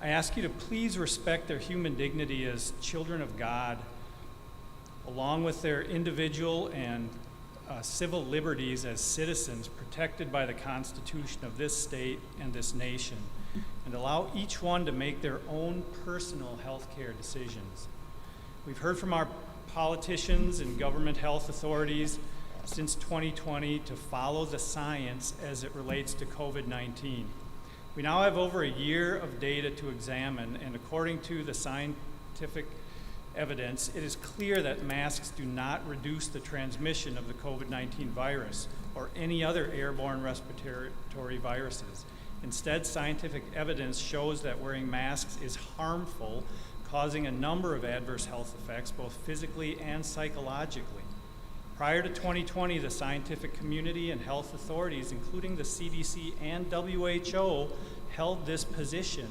I ask you to please respect their human dignity as children of God, along with their individual and civil liberties as citizens protected by the Constitution of this state and this nation, and allow each one to make their own personal health care decisions. We've heard from our politicians and government health authorities since 2020 to follow the science as it relates to COVID-19. We now have over a year of data to examine, and according to the scientific evidence, it is clear that masks do not reduce the transmission of the COVID-19 virus or any other airborne respiratory viruses. Instead, scientific evidence shows that wearing masks is harmful, causing a number of adverse health effects, both physically and psychologically. Prior to 2020, the scientific community and health authorities, including the CDC and WHO, held this position,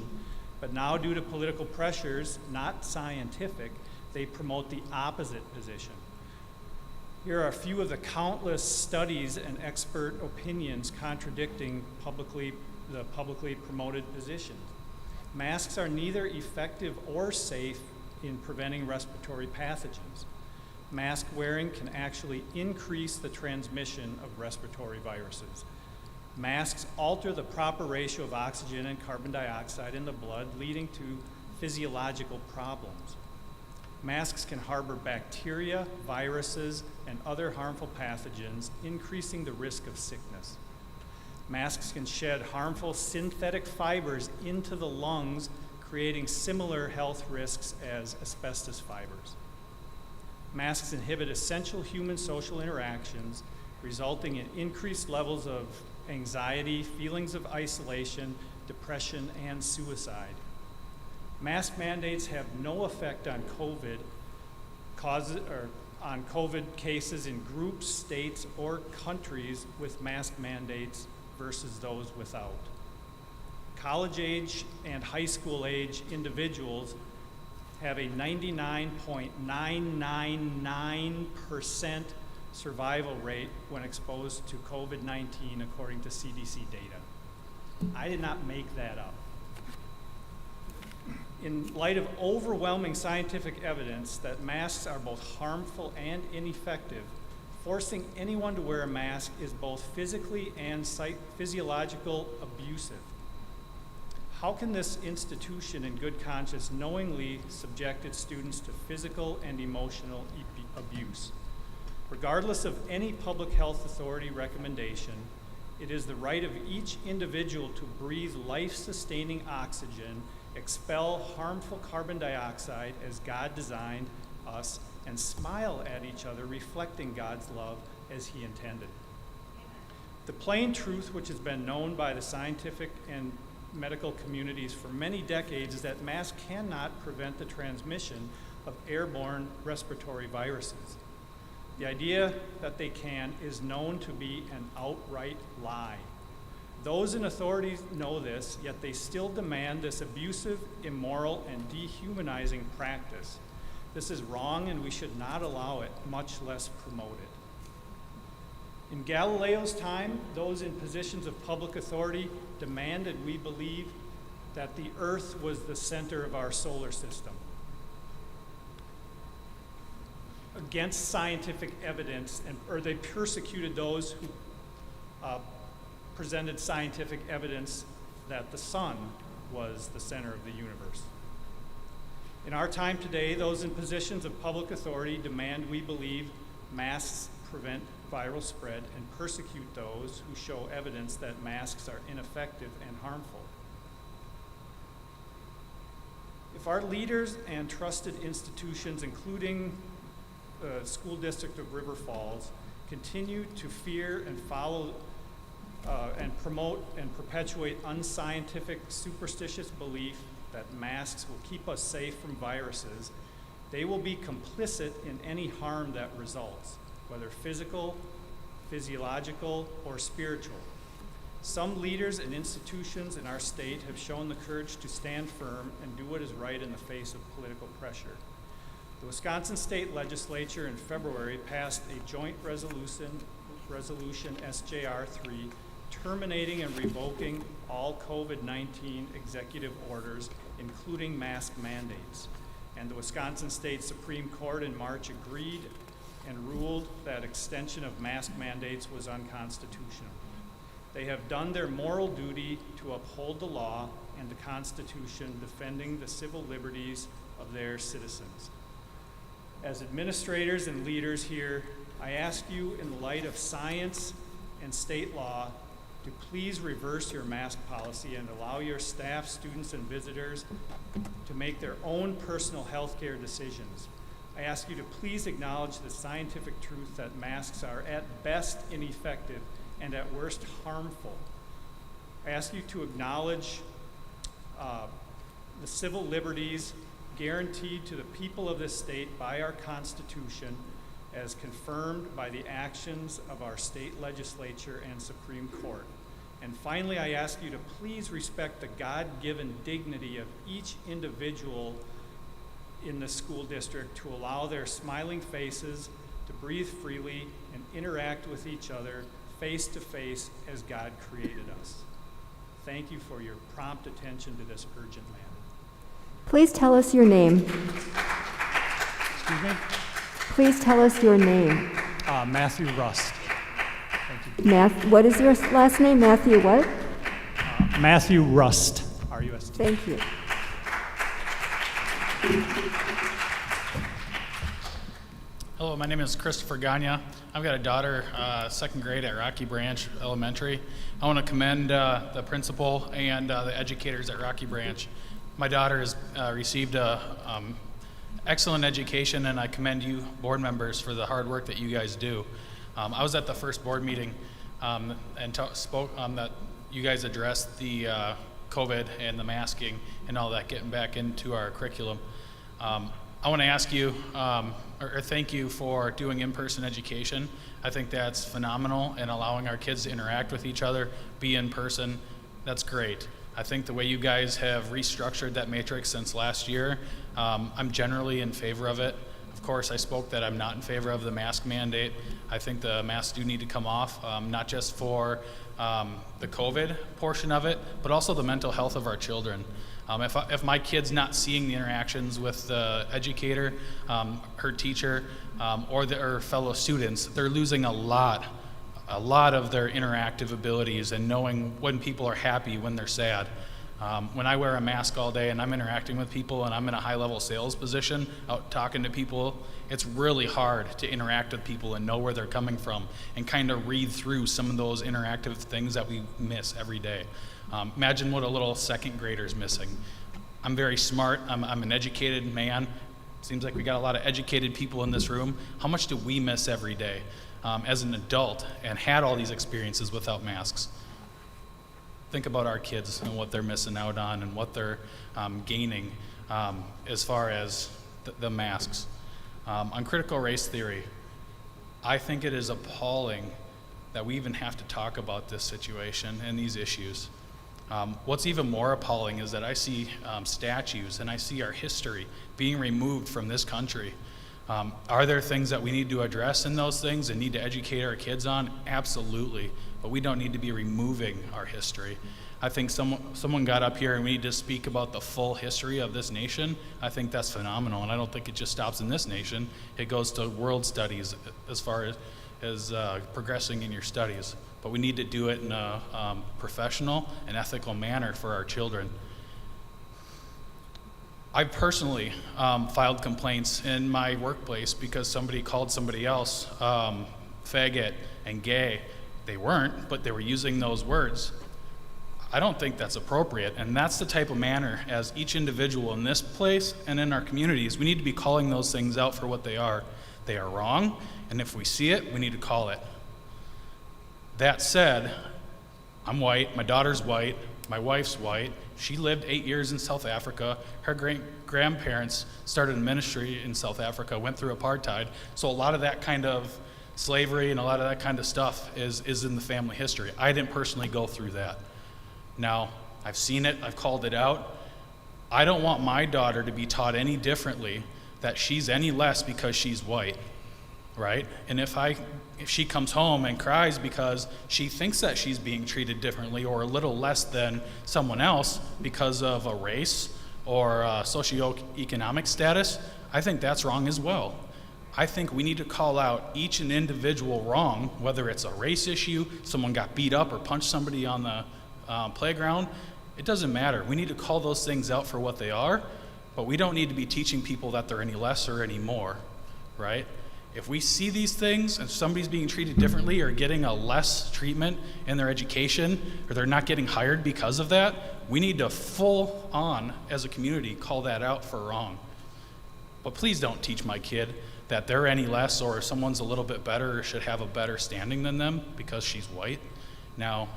but now due to political pressures, not scientific, they promote the opposite position. Here are a few of the countless studies and expert opinions contradicting the publicly promoted positions. Masks are neither effective or safe in preventing respiratory pathogens. Mask wearing can actually increase the transmission of respiratory viruses. Masks alter the proper ratio of oxygen and carbon dioxide in the blood, leading to physiological problems. Masks can harbor bacteria, viruses, and other harmful pathogens, increasing the risk of sickness. Masks can shed harmful synthetic fibers into the lungs, creating similar health risks as asbestos fibers. Masks inhibit essential human social interactions, resulting in increased levels of anxiety, feelings of isolation, depression, and suicide. Mask mandates have no effect on COVID, on COVID cases in groups, states, or countries with mask mandates versus those without. College age and high school age individuals have a 99.999% survival rate when exposed to COVID-19 according to CDC data. I did not make that up. In light of overwhelming scientific evidence that masks are both harmful and ineffective, forcing anyone to wear a mask is both physically and physiological abusive. How can this institution in good conscience knowingly subject its students to physical and emotional abuse? Regardless of any public health authority recommendation, it is the right of each individual to breathe life-sustaining oxygen, expel harmful carbon dioxide as God designed us, and smile at each other, reflecting God's love as He intended. The plain truth, which has been known by the scientific and medical communities for many decades, is that masks cannot prevent the transmission of airborne respiratory viruses. The idea that they can is known to be an outright lie. Those in authority know this, yet they still demand this abusive, immoral, and dehumanizing practice. This is wrong, and we should not allow it, much less promote it. In Galileo's time, those in positions of public authority demanded we believe that the Earth was the center of our solar system. Against scientific evidence, or they persecuted those who presented scientific evidence that the sun was the center of the universe. In our time today, those in positions of public authority demand we believe masks prevent viral spread and persecute those who show evidence that masks are ineffective and harmful. If our leaders and trusted institutions, including the School District of River Falls, continue to fear and follow and promote and perpetuate unscientific, superstitious belief that masks will keep us safe from viruses, they will be complicit in any harm that results, whether physical, physiological, or spiritual. Some leaders and institutions in our state have shown the courage to stand firm and do what is right in the face of political pressure. The Wisconsin State Legislature in February passed a joint resolution SJR3 terminating and revoking all COVID-19 executive orders, including mask mandates. And the Wisconsin State Supreme Court in March agreed and ruled that extension of mask mandates was unconstitutional. They have done their moral duty to uphold the law and the Constitution, defending the civil liberties of their citizens. As administrators and leaders here, I ask you, in the light of science and state law, to please reverse your mask policy and allow your staff, students, and visitors to make their own personal health care decisions. I ask you to please acknowledge the scientific truth that masks are at best ineffective and at worst harmful. I ask you to acknowledge the civil liberties guaranteed to the people of this state by our Constitution, as confirmed by the actions of our state legislature and Supreme Court. And finally, I ask you to please respect the God-given dignity of each individual in the school district, to allow their smiling faces to breathe freely and interact with each other face to face as God created us. Thank you for your prompt attention to this urgent matter. Please tell us your name. Excuse me? Please tell us your name. Matthew Rust. Thank you. What is your last name? Matthew what? Matthew Rust, R-U-S-T. Thank you. Hello, my name is Christopher Gagne. I've got a daughter, second grade at Rocky Branch Elementary. I want to commend the principal and the educators at Rocky Branch. My daughter has received a excellent education, and I commend you board members for the hard work that you guys do. I was at the first board meeting and spoke that you guys addressed the COVID and the masking and all that, getting back into our curriculum. I want to ask you, or thank you for doing in-person education. I think that's phenomenal, and allowing our kids to interact with each other, be in person, that's great. I think the way you guys have restructured that matrix since last year, I'm generally in favor of it. Of course, I spoke that I'm not in favor of the mask mandate. I think the masks do need to come off, not just for the COVID portion of it, but also the mental health of our children. If my kid's not seeing the interactions with the educator, her teacher, or her fellow students, they're losing a lot of their interactive abilities and knowing when people are happy, when they're sad. When I wear a mask all day and I'm interacting with people and I'm in a high-level sales position, out talking to people, it's really hard to interact with people and know where they're coming from and kind of read through some of those interactive things that we miss every day. Imagine what a little second grader's missing. I'm very smart, I'm an educated man. Seems like we got a lot of educated people in this room. How much do we miss every day as an adult and had all these experiences without masks? Think about our kids and what they're missing out on and what they're gaining as far as the masks. On critical race theory, I think it is appalling that we even have to talk about this situation and these issues. What's even more appalling is that I see statues and I see our history being removed from this country. Are there things that we need to address in those things and need to educate our kids on? Absolutely, but we don't need to be removing our history. I think someone got up here and we need to speak about the full history of this nation. I think that's phenomenal, and I don't think it just stops in this nation. It goes to world studies as far as progressing in your studies. But we need to do it in a professional and ethical manner for our children. I personally filed complaints in my workplace because somebody called somebody else faggot and gay. They weren't, but they were using those words. I don't think that's appropriate, and that's the type of manner as each individual in this place and in our communities, we need to be calling those things out for what they are. They are wrong, and if we see it, we need to call it. That said, I'm white, my daughter's white, my wife's white. She lived 8 years in South Africa. Her great-grandparents started a ministry in South Africa, went through apartheid. So a lot of that kind of slavery and a lot of that kind of stuff is in the family history. I didn't personally go through that. Now, I've seen it, I've called it out. I don't want my daughter to be taught any differently, that she's any less because she's white, right? And if she comes home and cries because she thinks that she's being treated differently or a little less than someone else because of a race or a socioeconomic status, I think that's wrong as well. I think we need to call out each and individual wrong, whether it's a race issue, someone got beat up or punched somebody on the playground. It doesn't matter. We need to call those things out for what they are, but we don't need to be teaching people that they're any less or any more, right? If we see these things and somebody's being treated differently or getting a less treatment in their education or they're not getting hired because of that, we need to full on, as a community, call that out for wrong. But please don't teach my kid that they're any less or someone's a little bit better or should have a better standing than them because she's white. Now,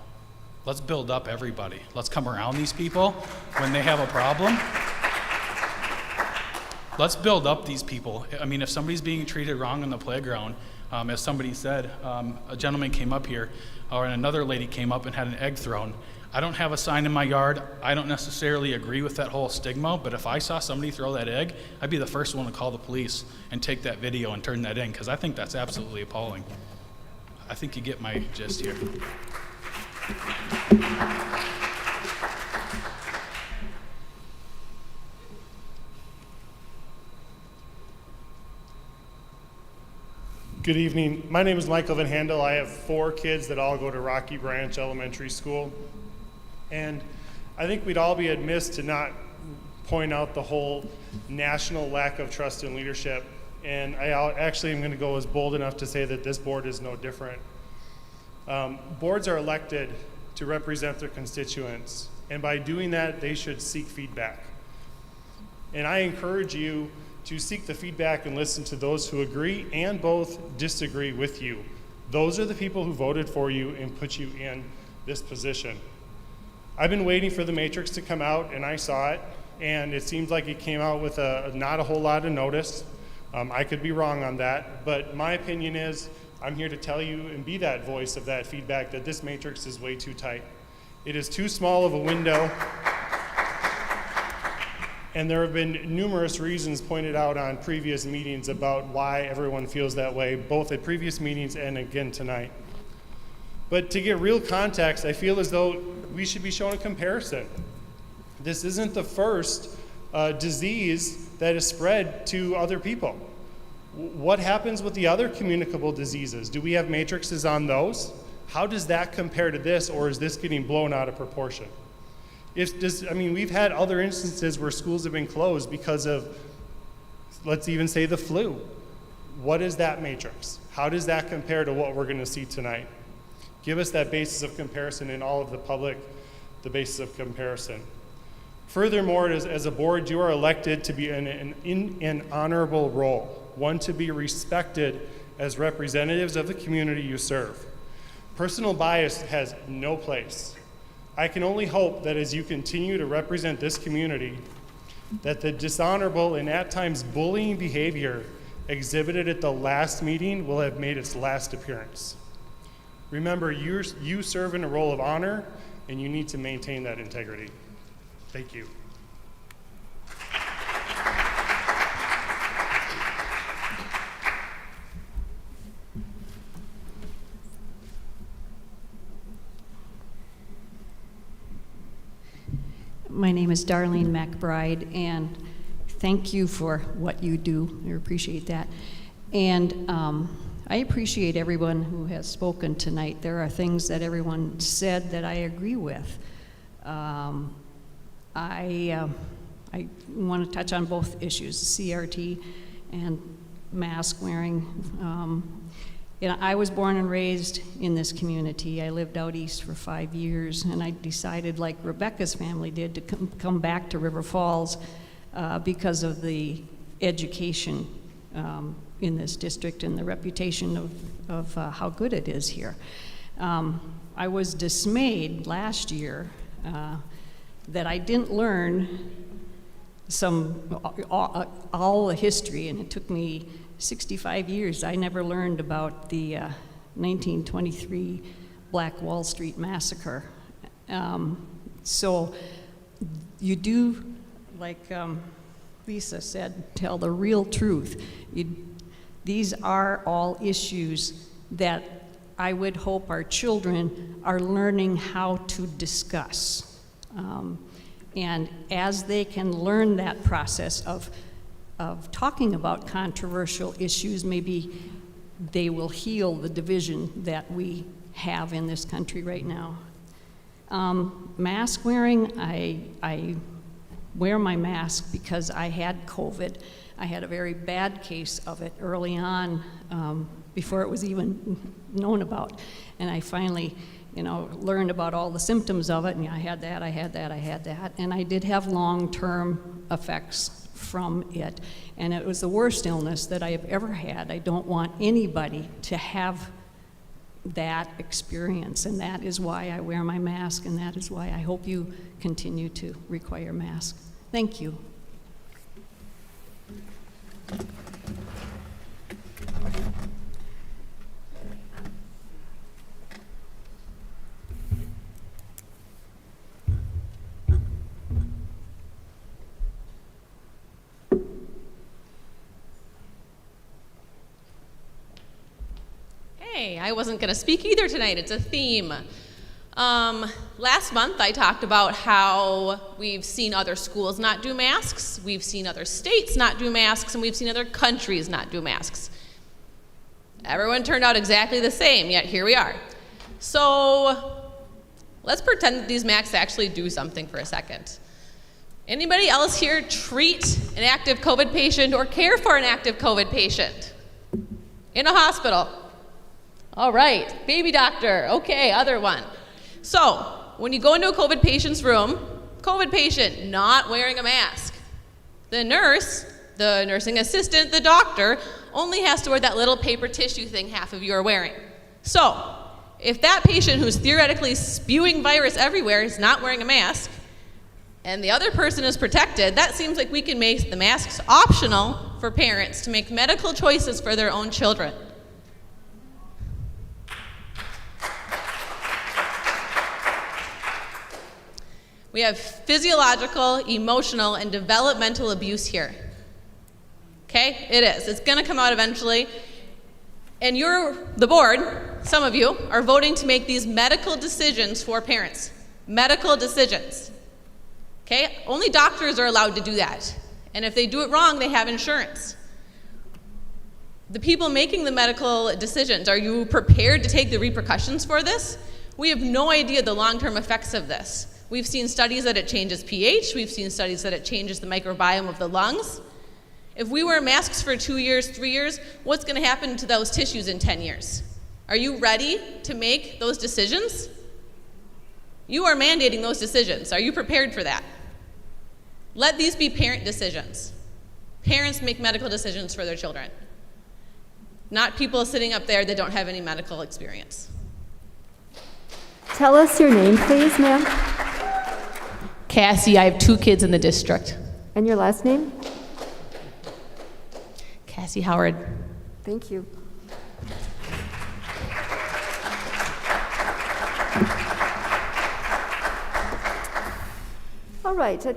let's build up everybody. Let's come around these people when they have a problem. Let's build up these people. I mean, if somebody's being treated wrong on the playground, as somebody said, a gentleman came up here, or another lady came up and had an egg thrown. I don't have a sign in my yard. I don't necessarily agree with that whole stigma, but if I saw somebody throw that egg, I'd be the first one to call the police and take that video and turn that in, because I think that's absolutely appalling. I think you get my gist here. Good evening. My name is Michael Van Handel. I have 4 kids that all go to Rocky Branch Elementary School. And I think we'd all be amiss to not point out the whole national lack of trust in leadership. And I actually am going to go as bold enough to say that this board is no different. Boards are elected to represent their constituents. And by doing that, they should seek feedback. And I encourage you to seek the feedback and listen to those who agree and both disagree with you. Those are the people who voted for you and put you in this position. I've been waiting for the matrix to come out, and I saw it, and it seems like it came out with not a whole lot of notice. I could be wrong on that, but my opinion is I'm here to tell you and be that voice of that feedback that this matrix is way too tight. It is too small of a window, and there have been numerous reasons pointed out on previous meetings about why everyone feels that way, both at previous meetings and again tonight. But to get real context, I feel as though we should be shown a comparison. This isn't the first disease that is spread to other people. What happens with the other communicable diseases? Do we have matrices on those? How does that compare to this, or is this getting blown out of proportion? We've had other instances where schools have been closed because of, let's even say, the flu. What is that matrix? How does that compare to what we're going to see tonight? Give us that basis of comparison in all of the public, the basis of comparison. Furthermore, as a board, you are elected to be in an honorable role, one to be respected as representatives of the community you serve. Personal bias has no place. I can only hope that as you continue to represent this community, that the dishonorable and at times bullying behavior exhibited at the last meeting will have made its last appearance. Remember, you serve in a role of honor, and you need to maintain that integrity. Thank you. My name is Darlene McBride, and thank you for what you do. I appreciate that. And I appreciate everyone who has spoken tonight. There are things that everyone said that I agree with. I want to touch on both issues, CRT and mask wearing. I was born and raised in this community. I lived out east for 5 years, and I decided, like Rebecca's family did, to come back to River Falls because of the education in this district and the reputation of how good it is here. I was dismayed last year that I didn't learn all the history, and it took me 65 years. I never learned about the 1923 Black Wall Street Massacre. So you do, like Lisa said, tell the real truth. These are all issues that I would hope our children are learning how to discuss. And as they can learn that process of talking about controversial issues, maybe they will heal the division that we have in this country right now. Mask wearing, I wear my mask because I had COVID. I had a very bad case of it early on, before it was even known about. And I finally, learned about all the symptoms of it, and I had that, and I did have long-term effects from it. And it was the worst illness that I have ever had. I don't want anybody to have that experience, and that is why I wear my mask, and that is why I hope you continue to require masks. Thank you. Hey, I wasn't going to speak either tonight. It's a theme. Last month I talked about how we've seen other schools not do masks, we've seen other states not do masks, and we've seen other countries not do masks. Everyone turned out exactly the same, yet here we are. So let's pretend that these masks actually do something for a second. Anybody else here treat an active COVID patient or care for an active COVID patient in a hospital? All right, baby doctor, okay, other one. So, when you go into a COVID patient's room, COVID patient not wearing a mask. The nurse, the nursing assistant, the doctor only has to wear that little paper tissue thing half of you are wearing. So, if that patient who's theoretically spewing virus everywhere is not wearing a mask, and the other person is protected, that seems like we can make the masks optional for parents to make medical choices for their own children. We have physiological, emotional, and developmental abuse here. Okay? It is. It's going to come out eventually. And the board, some of you, are voting to make these medical decisions for parents. Medical decisions. Okay? Only doctors are allowed to do that. And if they do it wrong, they have insurance. The people making the medical decisions, are you prepared to take the repercussions for this? We have no idea the long-term effects of this. We've seen studies that it changes pH. We've seen studies that it changes the microbiome of the lungs. If we wear masks for 2 years, 3 years, what's going to happen to those tissues in 10 years? Are you ready to make those decisions? You are mandating those decisions. Are you prepared for that? Let these be parent decisions. Parents make medical decisions for their children, not people sitting up there that don't have any medical experience. Tell us your name, please, ma'am. Cassie, I have 2 kids in the district. And your last name? Cassie Howard. Thank you. All right.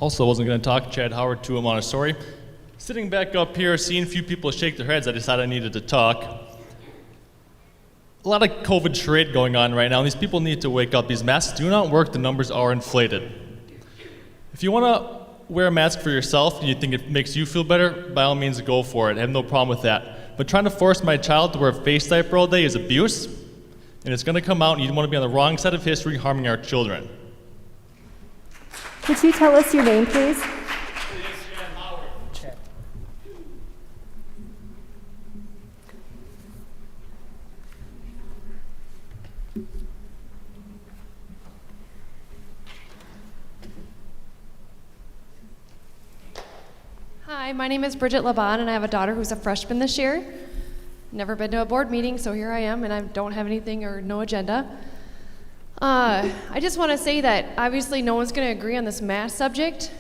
Also wasn't going to talk, Chad Howard, 2 Montessori. Sitting back up here, seeing a few people shake their heads, I decided I needed to talk. A lot of COVID charade going on right now, and these people need to wake up. These masks do not work, the numbers are inflated. If you want to wear a mask for yourself and you think it makes you feel better, by all means go for it. I have no problem with that. But trying to force my child to wear a face diaper all day is abuse, and it's going to come out, and you want to be on the wrong side of history harming our children. Could you tell us your name, please? Hi, my name is Bridget Laban, and I have a daughter who's a freshman this year. Never been to a board meeting, so here I am, and I don't have anything or no agenda. I just want to say that obviously no one's going to agree on this mask subject.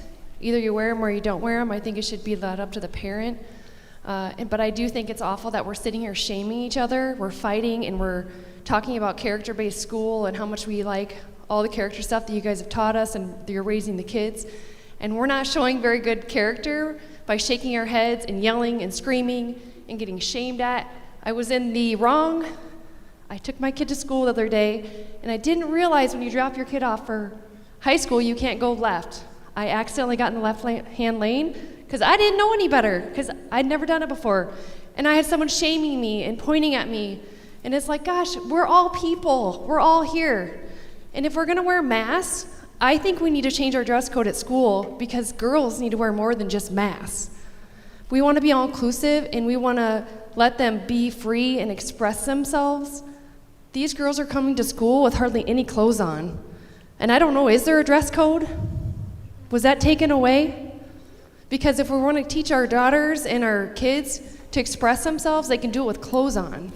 Either you wear them or you don't wear them. I think it should be led up to the parent. But I do think it's awful that we're sitting here shaming each other. We're fighting, and we're talking about character-based school and how much we like all the character stuff that you guys have taught us and you're raising the kids. And we're not showing very good character by shaking our heads and yelling and screaming and getting shamed at. I was in the wrong. I took my kid to school the other day, and I didn't realize when you drop your kid off for high school, you can't go left. I accidentally got in the left-hand lane because I didn't know any better, because I'd never done it before. And I had someone shaming me and pointing at me. And it's like, gosh, we're all people. We're all here. And if we're going to wear masks, I think we need to change our dress code at school, because girls need to wear more than just masks. We want to be all inclusive, and we want to let them be free and express themselves. These girls are coming to school with hardly any clothes on. And I don't know, is there a dress code? Was that taken away? Because if we want to teach our daughters and our kids to express themselves, they can do it with clothes on.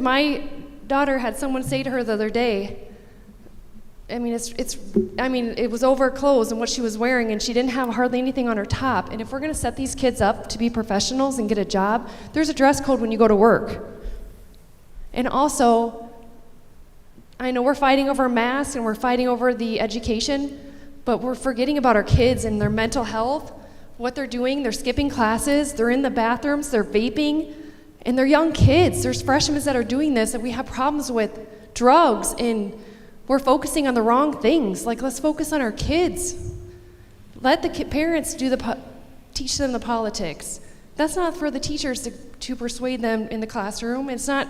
My daughter had someone say to her the other day, it was over clothes and what she was wearing, and she didn't have hardly anything on her top. And if we're going to set these kids up to be professionals and get a job, there's a dress code when you go to work. And also, I know we're fighting over masks and we're fighting over the education, but we're forgetting about our kids and their mental health, what they're doing. They're skipping classes, they're in the bathrooms, they're vaping, and they're young kids. There's freshmen that are doing this, and we have problems with drugs, and we're focusing on the wrong things. Like, let's focus on our kids. Let the parents teach them the politics. That's not for the teachers to persuade them in the classroom. It's not,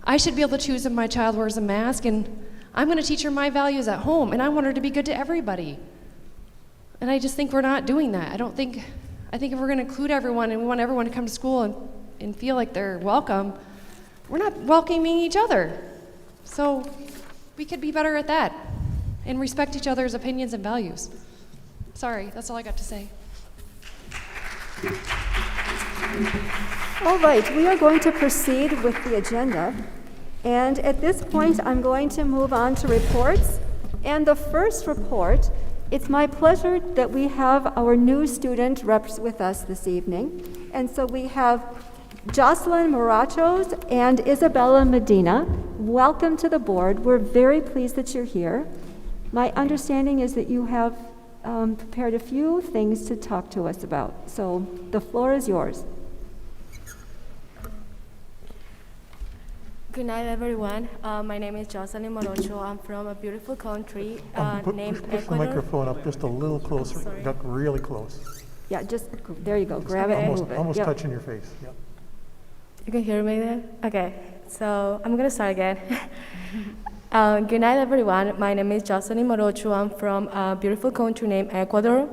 I should be able to choose if my child wears a mask, and I'm going to teach her my values at home, and I want her to be good to everybody. And I just think we're not doing that. I think if we're going to include everyone and we want everyone to come to school and feel like they're welcome, we're not welcoming each other. So we could be better at that and respect each other's opinions and values. Sorry, that's all I got to say. All right, we are going to proceed with the agenda. And at this point, I'm going to move on to reports. And the first report, it's my pleasure that we have our new student reps with us this evening. And so we have Jocelyn Morachos and Isabella Medina. Welcome to the board. We're very pleased that you're here. My understanding is that you have prepared a few things to talk to us about. So the floor is yours. Good night, everyone. My name is Jocelyn Morocho. I'm from a beautiful country named Push the Ecuador. microphone up just a little closer, Sorry. got really close. Yeah, just, there you go. Grab it and Almost, move it. almost Yep. touching your face, yeah. You can hear me there? Okay, so I'm going to start again. Good night, everyone. My name is Jocelyn Morocho. I'm from a beautiful country named Ecuador.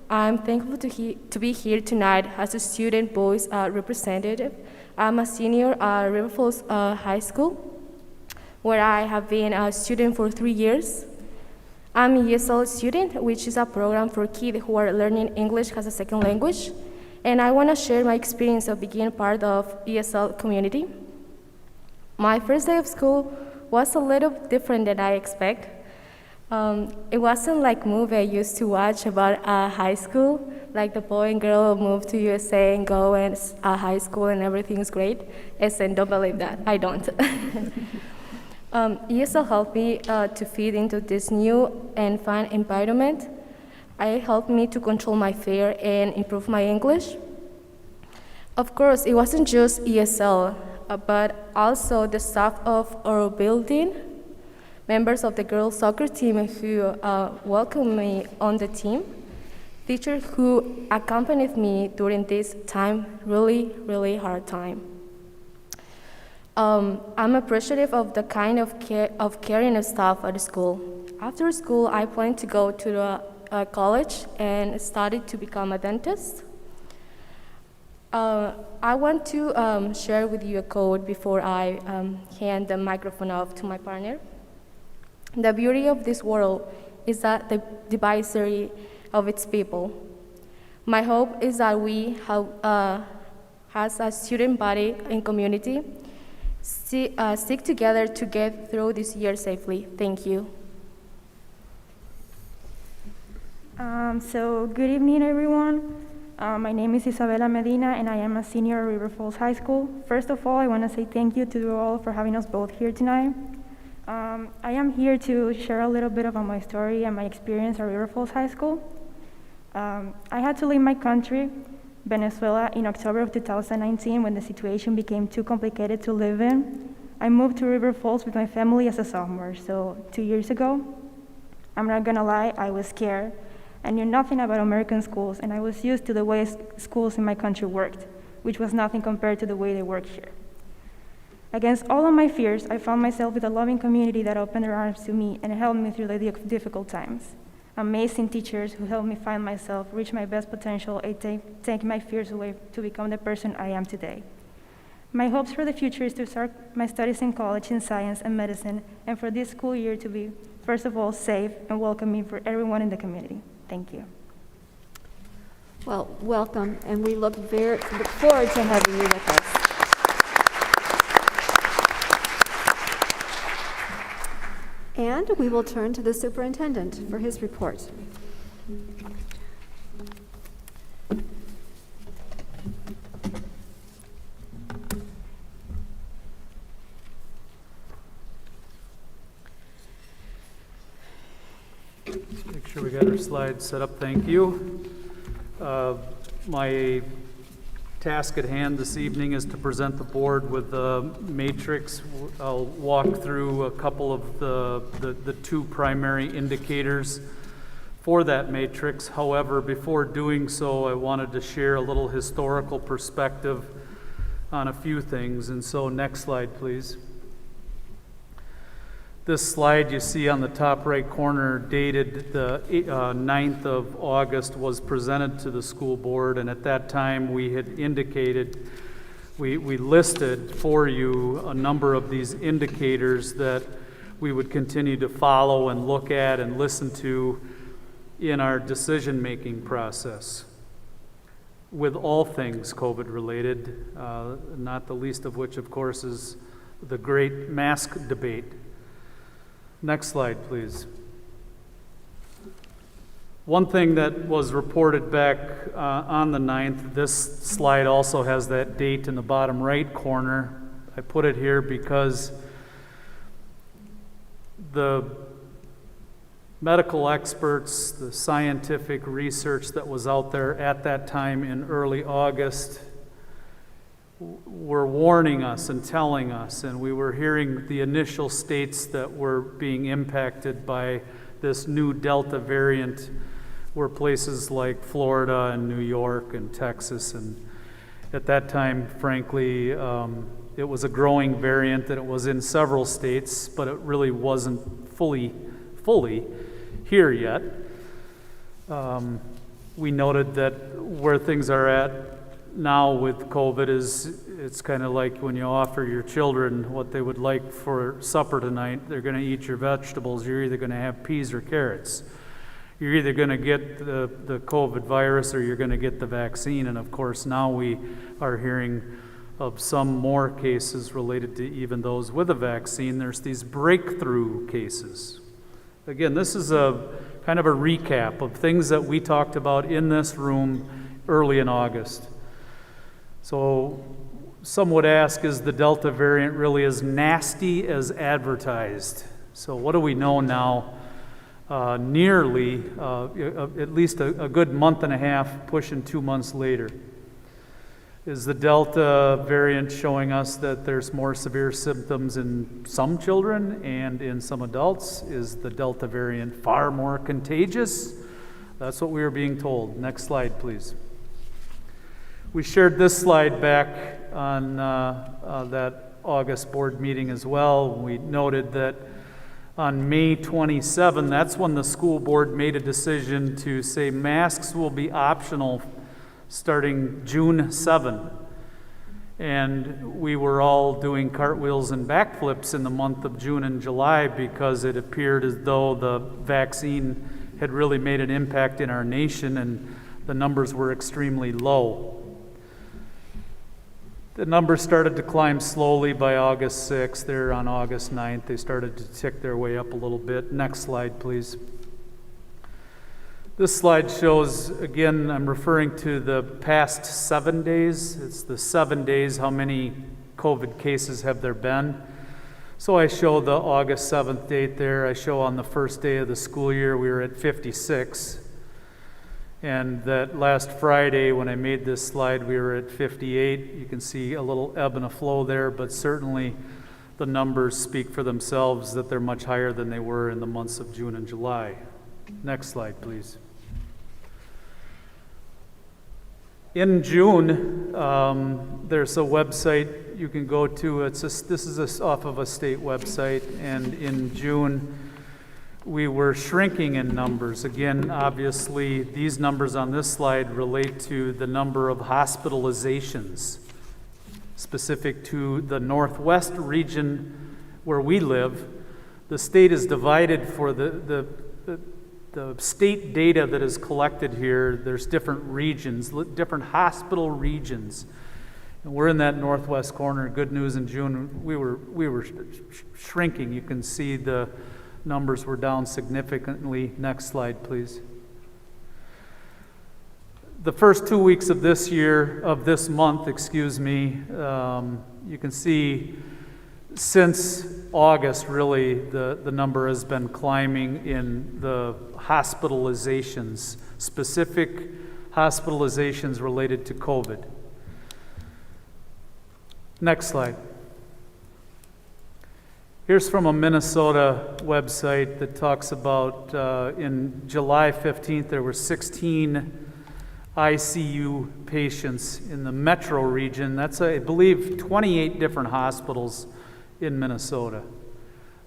I'm thankful to be here tonight as a student voice representative. I'm a senior at River Falls High School, where I have been a student for 3 years. I'm a ESL student, which is a program for kids who are learning English as a second language. And I want to share my experience of being part of ESL community. My first day of school was a little different than I expect. It wasn't like movie I used to watch about high school, like the boy and girl move to USA and go and high school and everything is great. And don't believe that, I don't. ESL helped me to fit into this new and fun environment. It helped me to control my fear and improve my English. Of course, it wasn't just ESL, but also the staff of our building, members of the girls' soccer team who welcomed me on the team, teachers who accompanied me during this time, really hard time. I'm appreciative of the kind of caring staff at the school. After school, I plan to go to the college and study to become a dentist. I want to share with you a quote before I hand the microphone off to my partner. The beauty of this world is that the diversity of its people. My hope is that we have, as a student body and community, stick together to get through this year safely. Thank you. So good evening, everyone. My name is Isabella Medina, and I am a senior at River Falls High School. First of all, I want to say thank you to you all for having us both here tonight. I am here to share a little bit about my story and my experience at River Falls High School. I had to leave my country, Venezuela, in October of 2019 when the situation became too complicated to live in. I moved to River Falls with my family as a sophomore, so 2 years ago. I'm not gonna lie, I was scared. I knew nothing about American schools, and I was used to the way schools in my country worked, which was nothing compared to the way they work here. Against all of my fears, I found myself with a loving community that opened their arms to me and helped me through the difficult times. Amazing teachers who helped me find myself, reach my best potential, and take my fears away to become the person I am today. My hopes for the future is to start my studies in college in science and medicine, and for this school year to be, first of all, safe and welcoming for everyone in the community. Thank you. Well, welcome, and we look forward to having you with us. And we will turn to the superintendent for his report. Make sure we got our slides set up. Thank you. My task at hand this evening is to present the board with the matrix. I'll walk through a couple of the two primary indicators for that matrix. However, before doing so, I wanted to share a little historical perspective on a few things. And so next slide, please. This slide you see on the top right corner, dated the 9th of August, was presented to the school board, and at that time we had indicated, we listed for you a number of these indicators that we would continue to follow and look at and listen to in our decision-making process. with all things COVID-related, not the least of which, of course, is the great mask debate. Next slide, please. One thing that was reported back on the 9th, this slide also has that date in the bottom right corner. I put it here because the medical experts, the scientific research that was out there at that time in early August were warning us and telling us, and we were hearing the initial states that were being impacted by this new Delta variant were places like Florida and New York and Texas, and at that time, frankly, it was a growing variant that it was in several states, but it really wasn't fully here yet. We noted that where things are at now with COVID is it's kind of like when you offer your children what they would like for supper tonight. They're going to eat your vegetables. You're either going to have peas or carrots. You're either going to get the COVID virus or you're going to get the vaccine. And of course, now we are hearing of some more cases related to even those with a vaccine. There's these breakthrough cases. Again, this is a kind of a recap of things that we talked about in this room early in August. So some would ask, is the Delta variant really as nasty as advertised? So what do we know now? Nearly, at least a good month and a half, pushing 2 months later. Is the Delta variant showing us that there's more severe symptoms in some children and in some adults? Is the Delta variant far more contagious? That's what we were being told. Next slide, please. We shared this slide back on that August board meeting as well. We noted that on May 27, that's when the school board made a decision to say masks will be optional starting June 7. And we were all doing cartwheels and backflips in the month of June and July because it appeared as though the vaccine had really made an impact in our nation and the numbers were extremely low. The numbers started to climb slowly by August 6th. There on August 9th, they started to tick their way up a little bit. Next slide, please. This slide shows, again, I'm referring to the past 7 days. It's the 7 days, how many COVID cases have there been. So I show the August 7th date there. I show on the first day of the school year, we were at 56. And that last Friday, when I made this slide, we were at 58. You can see a little ebb and a flow there, but certainly the numbers speak for themselves that they're much higher than they were in the months of June and July. Next slide, please. In June, there's a website you can go to. This is off of a state website, and in June, we were shrinking in numbers. Again, obviously, these numbers on this slide relate to the number of hospitalizations specific to the Northwest region where we live. The state is divided for the state data that is collected here. There's different regions, different hospital regions. And we're in that northwest corner. Good news, in June, we were shrinking. You can see the numbers were down significantly. Next slide, please. The first 2 weeks of this month, you can see since August, really, the number has been climbing in the hospitalizations, specific hospitalizations related to COVID. Next slide. Here's from a Minnesota website that talks about in July 15th, there were 16 ICU patients in the metro region. That's, I believe, 28 different hospitals in Minnesota.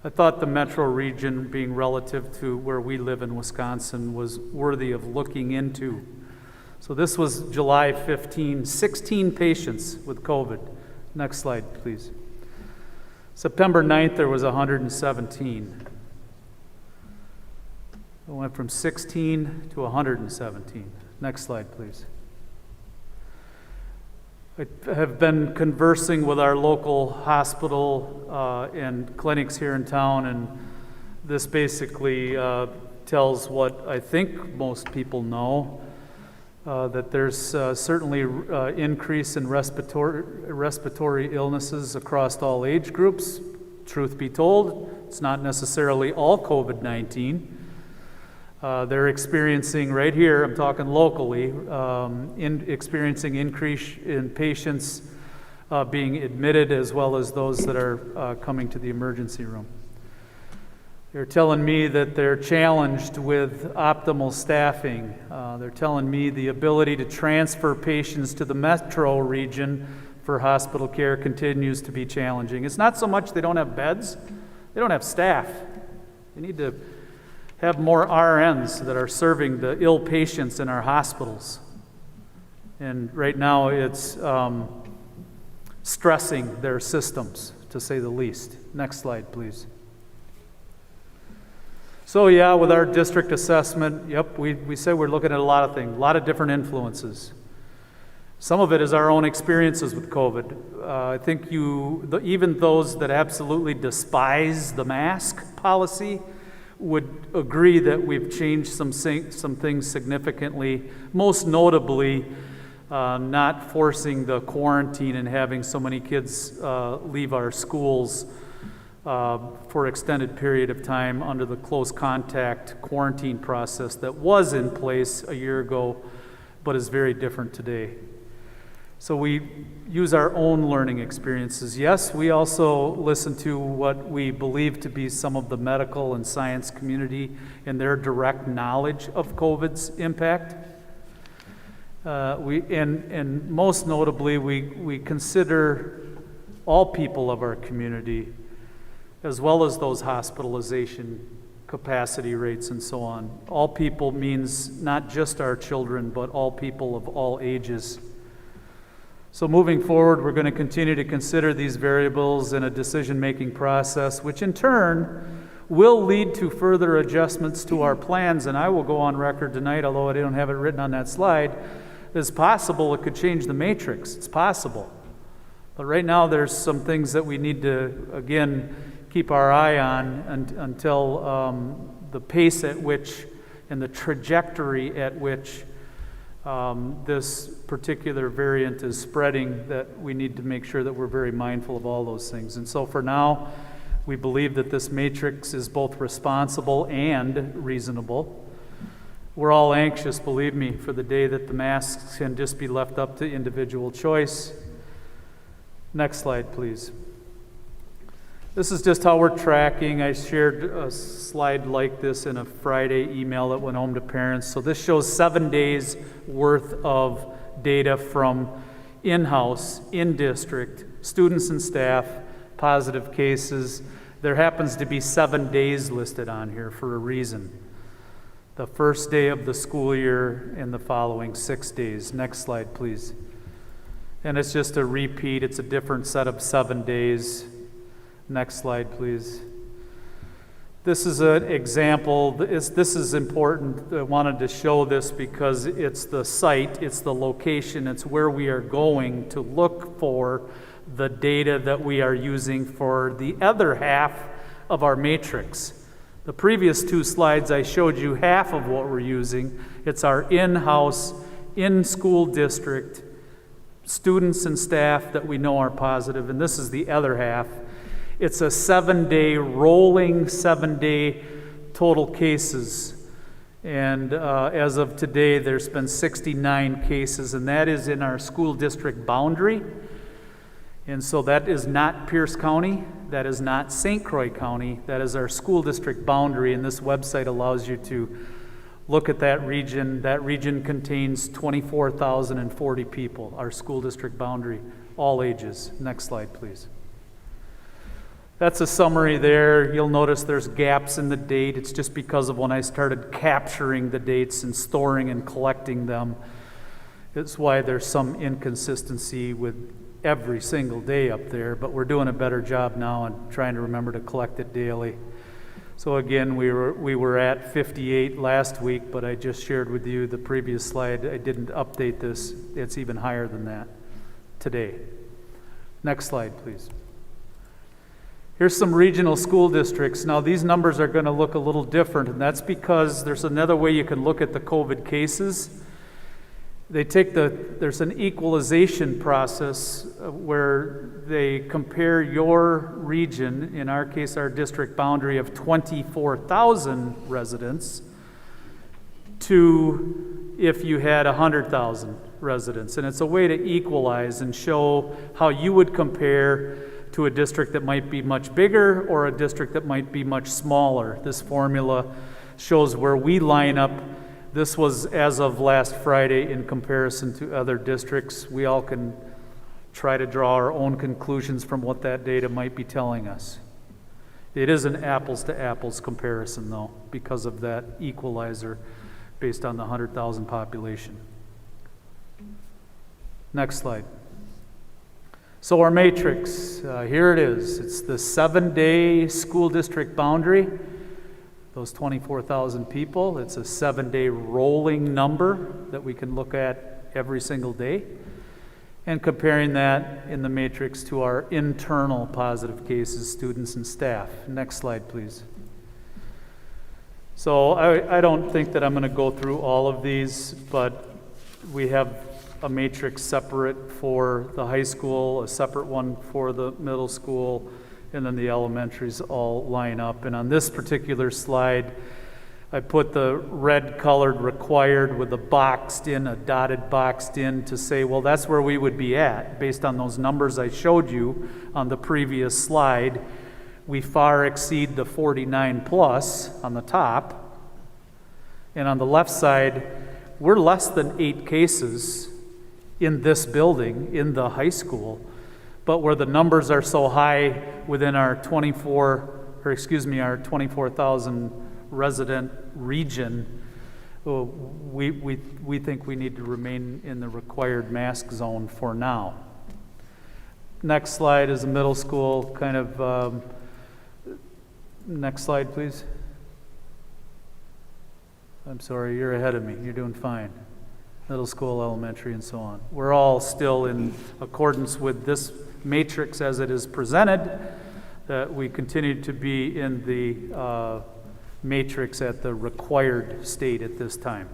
I thought the metro region, being relative to where we live in Wisconsin, was worthy of looking into. So this was July 15, 16 patients with COVID. Next slide, please. September 9th, there was 117. It went from 16 to 117. Next slide, please. I have been conversing with our local hospital and clinics here in town, and this basically tells what I think most people know, that there's certainly increase in respiratory illnesses across all age groups. Truth be told, it's not necessarily all COVID-19. They're experiencing right here, I'm talking locally, experiencing increase in patients being admitted as well as those that are coming to the emergency room. They're telling me that they're challenged with optimal staffing. They're telling me the ability to transfer patients to the metro region for hospital care continues to be challenging. It's not so much they don't have beds, they don't have staff. They need to have more RNs that are serving the ill patients in our hospitals. And right now it's stressing their systems, to say the least. Next slide, please. So yeah, with our district assessment, yep, we say we're looking at a lot of things, a lot of different influences. Some of it is our own experiences with COVID. I think even those that absolutely despise the mask policy would agree that we've changed some things significantly, most notably not forcing the quarantine and having so many kids leave our schools for extended period of time under the close contact quarantine process that was in place a year ago, but is very different today. So we use our own learning experiences. Yes, we also listen to what we believe to be some of the medical and science community and their direct knowledge of COVID's impact. And most notably, we consider all people of our community, as well as those hospitalization capacity rates and so on. All people means not just our children, but all people of all ages. So moving forward, we're going to continue to consider these variables in a decision-making process, which in turn will lead to further adjustments to our plans. And I will go on record tonight, although I don't have it written on that slide, it's possible it could change the matrix. It's possible. But right now, there's some things that we need to, again, keep our eye on until the pace at which and the trajectory at which this particular variant is spreading, that we need to make sure that we're very mindful of all those things. And so for now, we believe that this matrix is both responsible and reasonable. We're all anxious, believe me, for the day that the masks can just be left up to individual choice. Next slide, please. This is just how we're tracking. I shared a slide like this in a Friday email that went home to parents. So this shows 7 days worth of data from in-house, in-district, students and staff, positive cases. There happens to be 7 days listed on here for a reason. The first day of the school year and the following 6 days. Next slide, please. And it's just a repeat. It's a different set of 7 days. Next slide, please. This is an example. This is important. I wanted to show this because it's the site, it's the location, it's where we are going to look for the data that we are using for the other half of our matrix. The previous 2 slides, I showed you half of what we're using. It's our in-house, in-school district, students and staff that we know are positive, and this is the other half. It's a 7-day, rolling 7-day total cases. And as of today, there's been 69 cases, and that is in our school district boundary. And so that is not Pierce County, that is not St. Croix County, that is our school district boundary, and this website allows you to look at that region. That region contains 24,040 people, our school district boundary, all ages. Next slide, please. That's a summary there. You'll notice there's gaps in the date. It's just because of when I started capturing the dates and storing and collecting them. It's why there's some inconsistency with every single day up there, but we're doing a better job now and trying to remember to collect it daily. So again, we were at 58 last week, but I just shared with you the previous slide. I didn't update this. It's even higher than that. today. Next slide, please. Here's some regional school districts. Now, these numbers are going to look a little different, and that's because there's another way you can look at the COVID cases. There's an equalization process where they compare your region, in our case, our district boundary of 24,000 residents, to if you had 100,000 residents. And it's a way to equalize and show how you would compare to a district that might be much bigger or a district that might be much smaller. This formula shows where we line up. This was as of last Friday in comparison to other districts. We all can try to draw our own conclusions from what that data might be telling us. It is an apples to apples comparison though, because of that equalizer based on the 100,000 population. Next slide. So our matrix, here it is. It's the 7-day school district boundary. Those 24,000 people, it's a 7-day rolling number that we can look at every single day. And comparing that in the matrix to our internal positive cases, students and staff. Next slide, please. So I don't think that I'm going to go through all of these, but we have a matrix separate for the high school, a separate one for the middle school, and then the elementaries all line up. And on this particular slide, I put the red colored required with a dotted boxed in to say, well, that's where we would be at. Based on those numbers I showed you on the previous slide, we far exceed the 49 plus on the top. And on the left side, we're less than 8 cases in this building, in the high school. But where the numbers are so high within our 24,000 resident region, we think we need to remain in the required mask zone for now. Next slide is a middle school kind of, next slide please. I'm sorry, you're ahead of me, you're doing fine. Middle school, elementary, and so on. We're all still in accordance with this matrix as it is presented, that we continue to be in the matrix at the required state at this time.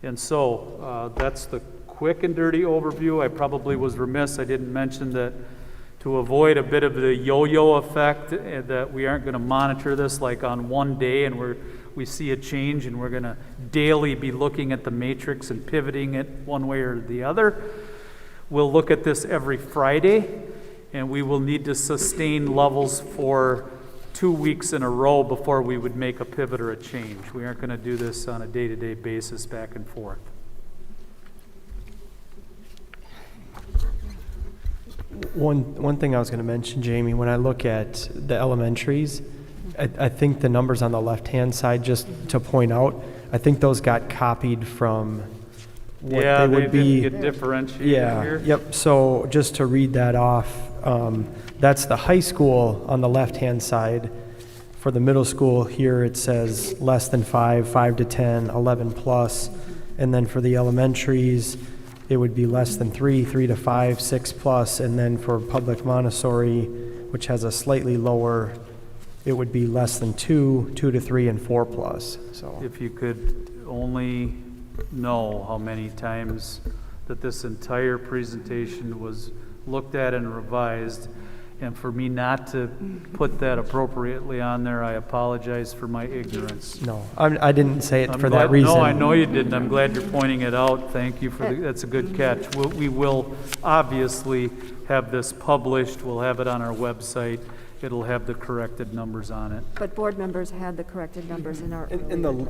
And so that's the quick and dirty overview. I probably was remiss, I didn't mention that to avoid a bit of the yo-yo effect, that we aren't going to monitor this like on one day and we see a change and we're going to daily be looking at the matrix and pivoting it one way or the other. We'll look at this every Friday, and we will need to sustain levels for 2 weeks in a row before we would make a pivot or a change. We aren't going to do this on a day-to-day basis back and forth. One thing I was going to mention, Jamie, when I look at the elementaries, I think the numbers on the left-hand side, just to point out, I think those got copied from what they would be. Didn't get differentiated here. Yep. So just to read that off, that's the high school on the left-hand side. For the middle school here, it says less than 5, 5 to 10, 11 plus. And then for the elementaries, it would be less than 3, 3 to 5, 6 plus. And then for public Montessori, which has a slightly lower, it would be less than 2, 2 to 3, and 4 plus. So if you could only know how many times that this entire presentation was looked at and revised, and for me not to put that appropriately on there, I apologize for my ignorance. No, I didn't say it for that reason. No, I know you didn't. I'm glad you're pointing it out. Thank you for that's a good catch. We will obviously have this published. We'll have it on our website. It'll have the corrected numbers on it. But board members had the corrected numbers in our.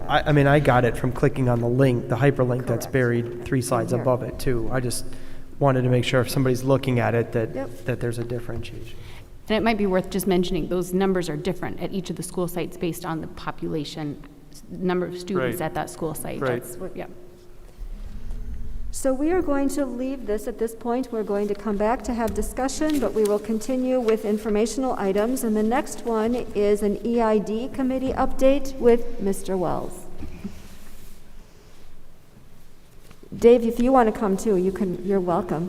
I mean, I got it from clicking on the link, the hyperlink that's buried 3 slides above it too. I just wanted to make sure if somebody's looking at it that there's a differentiation. And it might be worth just mentioning those numbers are different at each of the school sites based on the population, number of students at that school site. Right. Yeah. So we are going to leave this at this point. We're going to come back to have discussion, but we will continue with informational items. And the next one is an EID committee update with Mr. Wells. Dave, if you want to come too, you're welcome.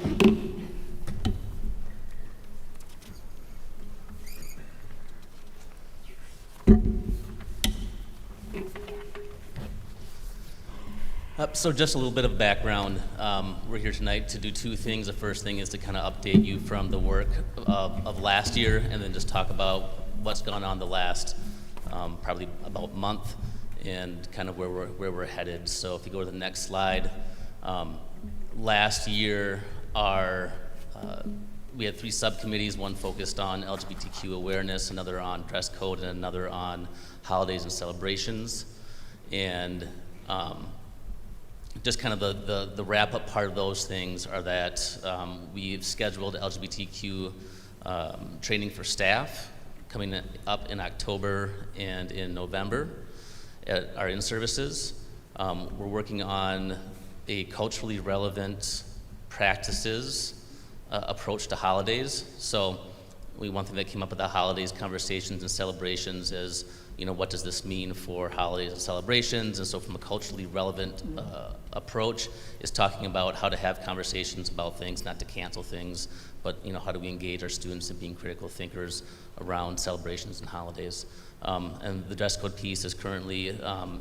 So just a little bit of background. We're here tonight to do two things. The first thing is to kind of update you from the work of last year, and then just talk about what's gone on the last probably about month and kind of where we're headed. So if you go to the next slide, last year we had 3 subcommittees, one focused on LGBTQ awareness, another on dress code, and another on holidays and celebrations. And just kind of the wrap-up part of those things are that we've scheduled LGBTQ training for staff coming up in October and in November at our in-services. We're working on a culturally relevant practices approach to holidays. So one thing that came up at the holidays conversations and celebrations is, what does this mean for holidays and celebrations? And so from a culturally relevant approach is talking about how to have conversations about things, not to cancel things, but how do we engage our students in being critical thinkers around celebrations and holidays. And the dress code piece is currently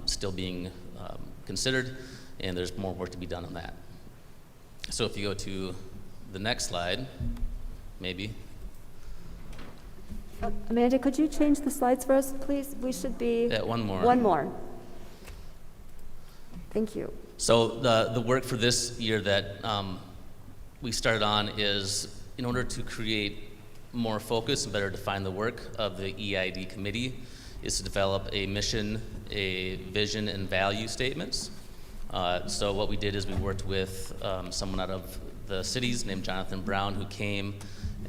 still being considered, and there's more work to be done on that. So if you go to the next slide, maybe. Amanda, could you change the slides for us, please? We should be... Yeah, one more. One more. Thank you. So the work for this year that we started on is, in order to create more focus and better define the work of the EID committee, is to develop a mission, a vision, and value statements. So what we did is we worked with someone out of the cities named Jonathan Brown, who came,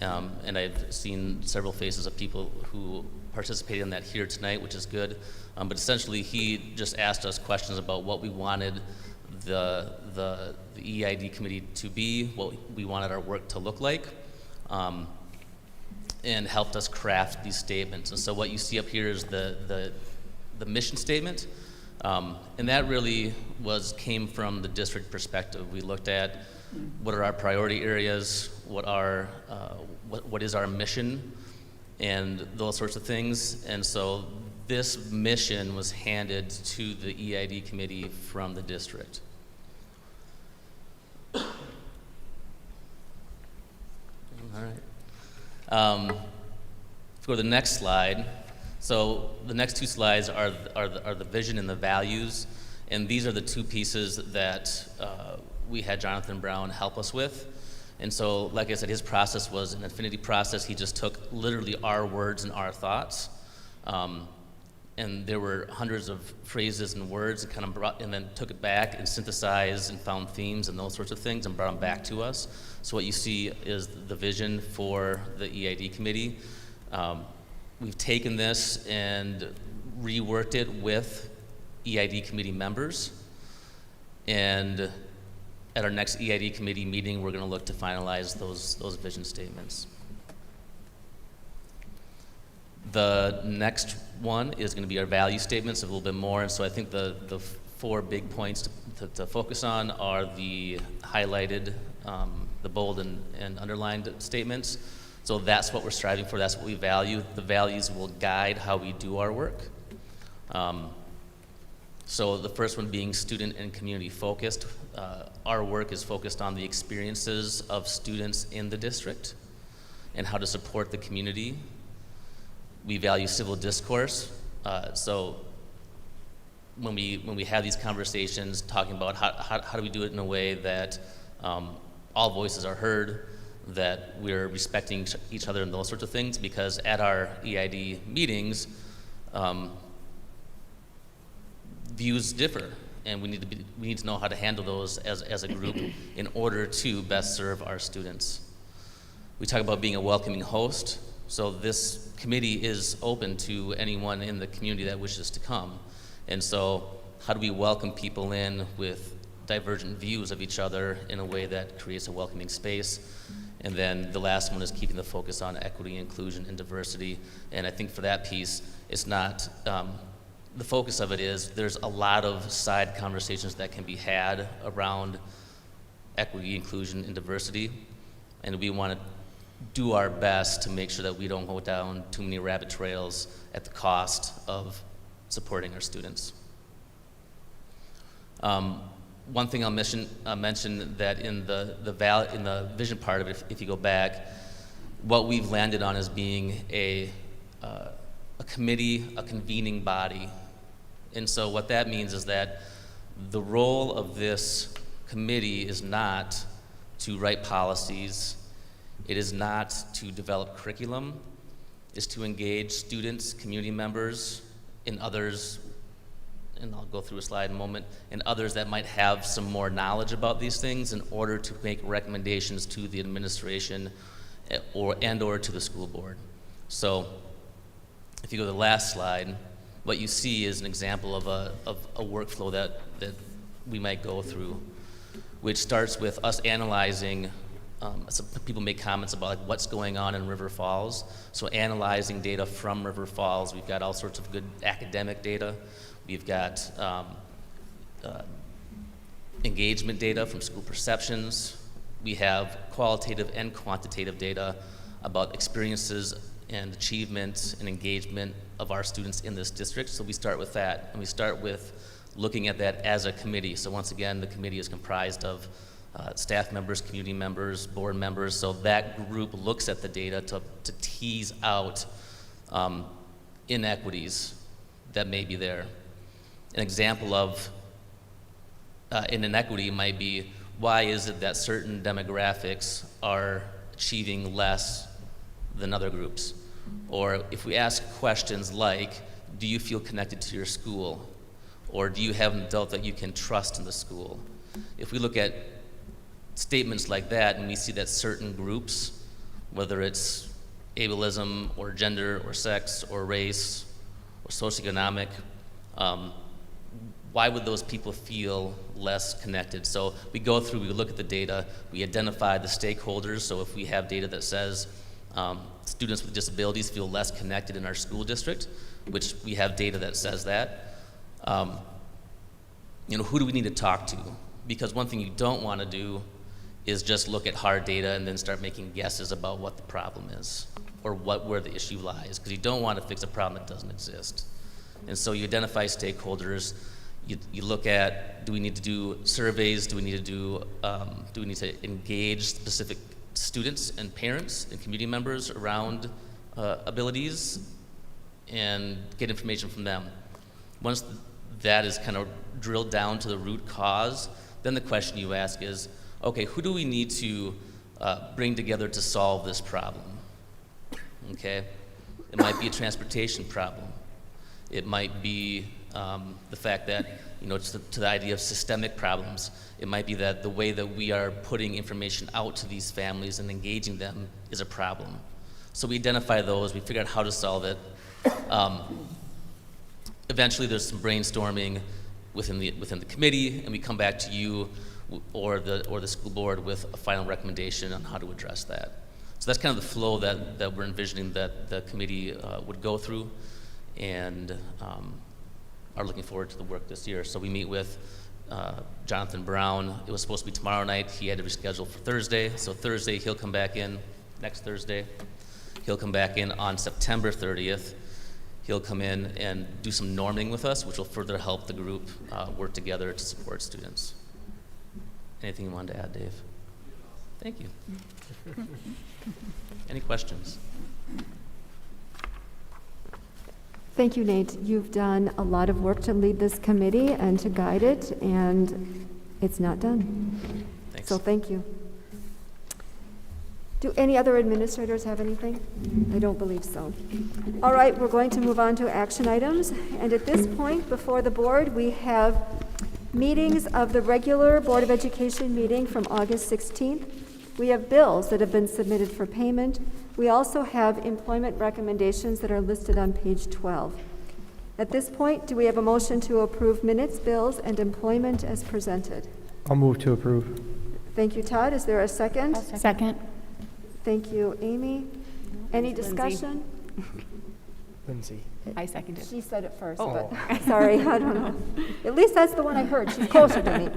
and I've seen several faces of people who participated in that here tonight, which is good. But essentially, he just asked us questions about what we wanted the EID committee to be, what we wanted our work to look like, and helped us craft these statements. And so what you see up here is the mission statement, and that really came from the district perspective. We looked at what are our priority areas, what is our mission, and those sorts of things. And so this mission was handed to the EID committee from the district. All right. Let's go to the next slide. So the next 2 slides are the vision and the values, and these are the 2 pieces that we had Jonathan Brown help us with. And so, like I said, his process was an affinity process. He just took literally our words and our thoughts, and there were hundreds of phrases and words, and then took it back and synthesized and found themes and those sorts of things and brought them back to us. So what you see is the vision for the EID committee. We've taken this and reworked it with EID committee members, and at our next EID committee meeting, we're going to look to finalize those vision statements. The next one is going to be our value statements, a little bit more. And so I think the 4 big points to focus on are the highlighted, the bold and underlined statements. So that's what we're striving for. That's what we value. The values will guide how we do our work. So the first one being student and community focused. Our work is focused on the experiences of students in the district and how to support the community. We value civil discourse. So when we have these conversations talking about how do we do it in a way that all voices are heard, that we're respecting each other and those sorts of things, because at our EID meetings, views differ, and we need to know how to handle those as a group in order to best serve our students. We talk about being a welcoming host, so this committee is open to anyone in the community that wishes to come. And so how do we welcome people in with divergent views of each other in a way that creates a welcoming space? And then the last one is keeping the focus on equity, inclusion, and diversity. And I think for that piece, it's not, the focus of it is there's a lot of side conversations that can be had around equity, inclusion, and diversity. And we want to do our best to make sure that we don't go down too many rabbit trails at the cost of supporting our students. One thing I'll mention that in the vision part of it, if you go back, what we've landed on is being a committee, a convening body. And so what that means is that the role of this committee is not to write policies, it is not to develop curriculum, it's to engage students, community members, and others, and I'll go through a slide in a moment, and others that might have some more knowledge about these things in order to make recommendations to the administration or to the school board. So if you go to the last slide, what you see is an example of a workflow that we might go through, which starts with us analyzing. Some people make comments about like what's going on in River Falls. So analyzing data from River Falls, we've got all sorts of good academic data. We've got engagement data from school perceptions. We have qualitative and quantitative data about experiences and achievement and engagement of our students in this district. So we start with that, and we start with looking at that as a committee. So once again, the committee is comprised of staff members, community members, board members. So that group looks at the data to tease out inequities that may be there. An example of an inequity might be, why is it that certain demographics are achieving less than other groups? Or if we ask questions like, do you feel connected to your school? Or do you have an adult that you can trust in the school? If we look at statements like that and we see that certain groups, whether it's ableism or gender or sex or race or socioeconomic, why would those people feel less connected? So we go through, we look at the data, we identify the stakeholders. So if we have data that says students with disabilities feel less connected in our school district, which we have data that says that, who do we need to talk to? Because one thing you don't want to do is just look at hard data and then start making guesses about what the problem is or where the issue lies, because you don't want to fix a problem that doesn't exist. And so you identify stakeholders. You look at, do we need to do surveys? Do we need to engage specific students and parents and community members around abilities and get information from them? Once that is kind of drilled down to the root cause, then the question you ask is, okay, who do we need to bring together to solve this problem? Okay, it might be a transportation problem. It might be the fact that, to the idea of systemic problems, it might be that the way that we are putting information out to these families and engaging them is a problem. So we identify those, we figure out how to solve it. Eventually there's some brainstorming within the committee, and we come back to you or the school board with a final recommendation on how to address that. So that's kind of the flow that we're envisioning that the committee would go through, and are looking forward to the work this year. So we meet with Jonathan Brown. It was supposed to be tomorrow night. He had to reschedule for Thursday. So Thursday, he'll come back in. Next Thursday, he'll come back in on September 30th. He'll come in and do some norming with us, which will further help the group work together to support students. Anything you wanted to add, Dave? Thank you. Any questions? Thank you, Nate. You've done a lot of work to lead this committee and to guide it, and it's not done. Thanks. So thank you. Do any other administrators have anything? I don't believe so. All right, we're going to move on to action items. And at this point, before the board, we have meetings of the regular Board of Education meeting from August 16th. We have bills that have been submitted for payment. We also have employment recommendations that are listed on page 12. At this point, do we have a motion to approve minutes, bills, and employment as presented? I'll move to approve. Thank you, Todd. Is there a second? Second. Thank you, Amy. Any discussion? Lindsay. I seconded. She said it first, Oh. but sorry, I don't know. At least that's the one I heard. She's closer to me.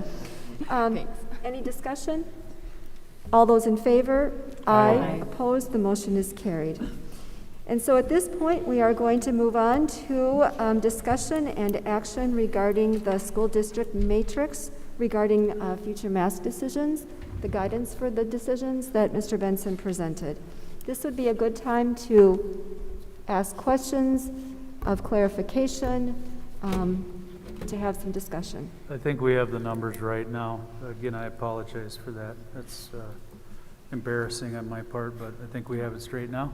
Any discussion? All those in favor? Aye. Opposed? The motion is carried. And so at this point, we are going to move on to discussion and action regarding the school district matrix regarding future mask decisions, the guidance for the decisions that Mr. Benson presented. This would be a good time to ask questions of clarification, to have some discussion. I think we have the numbers right now. Again, I apologize for that. That's embarrassing on my part, but I think we have it straight now.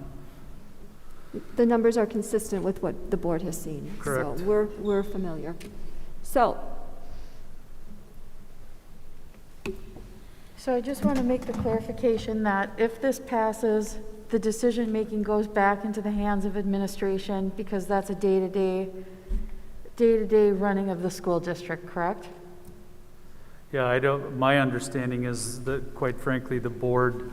The numbers are consistent with what the board has seen. Correct. So we're familiar. So I just want to make the clarification that if this passes, the decision-making goes back into the hands of administration because that's a day-to-day running of the school district, correct? Yeah, my understanding is that, quite frankly, the board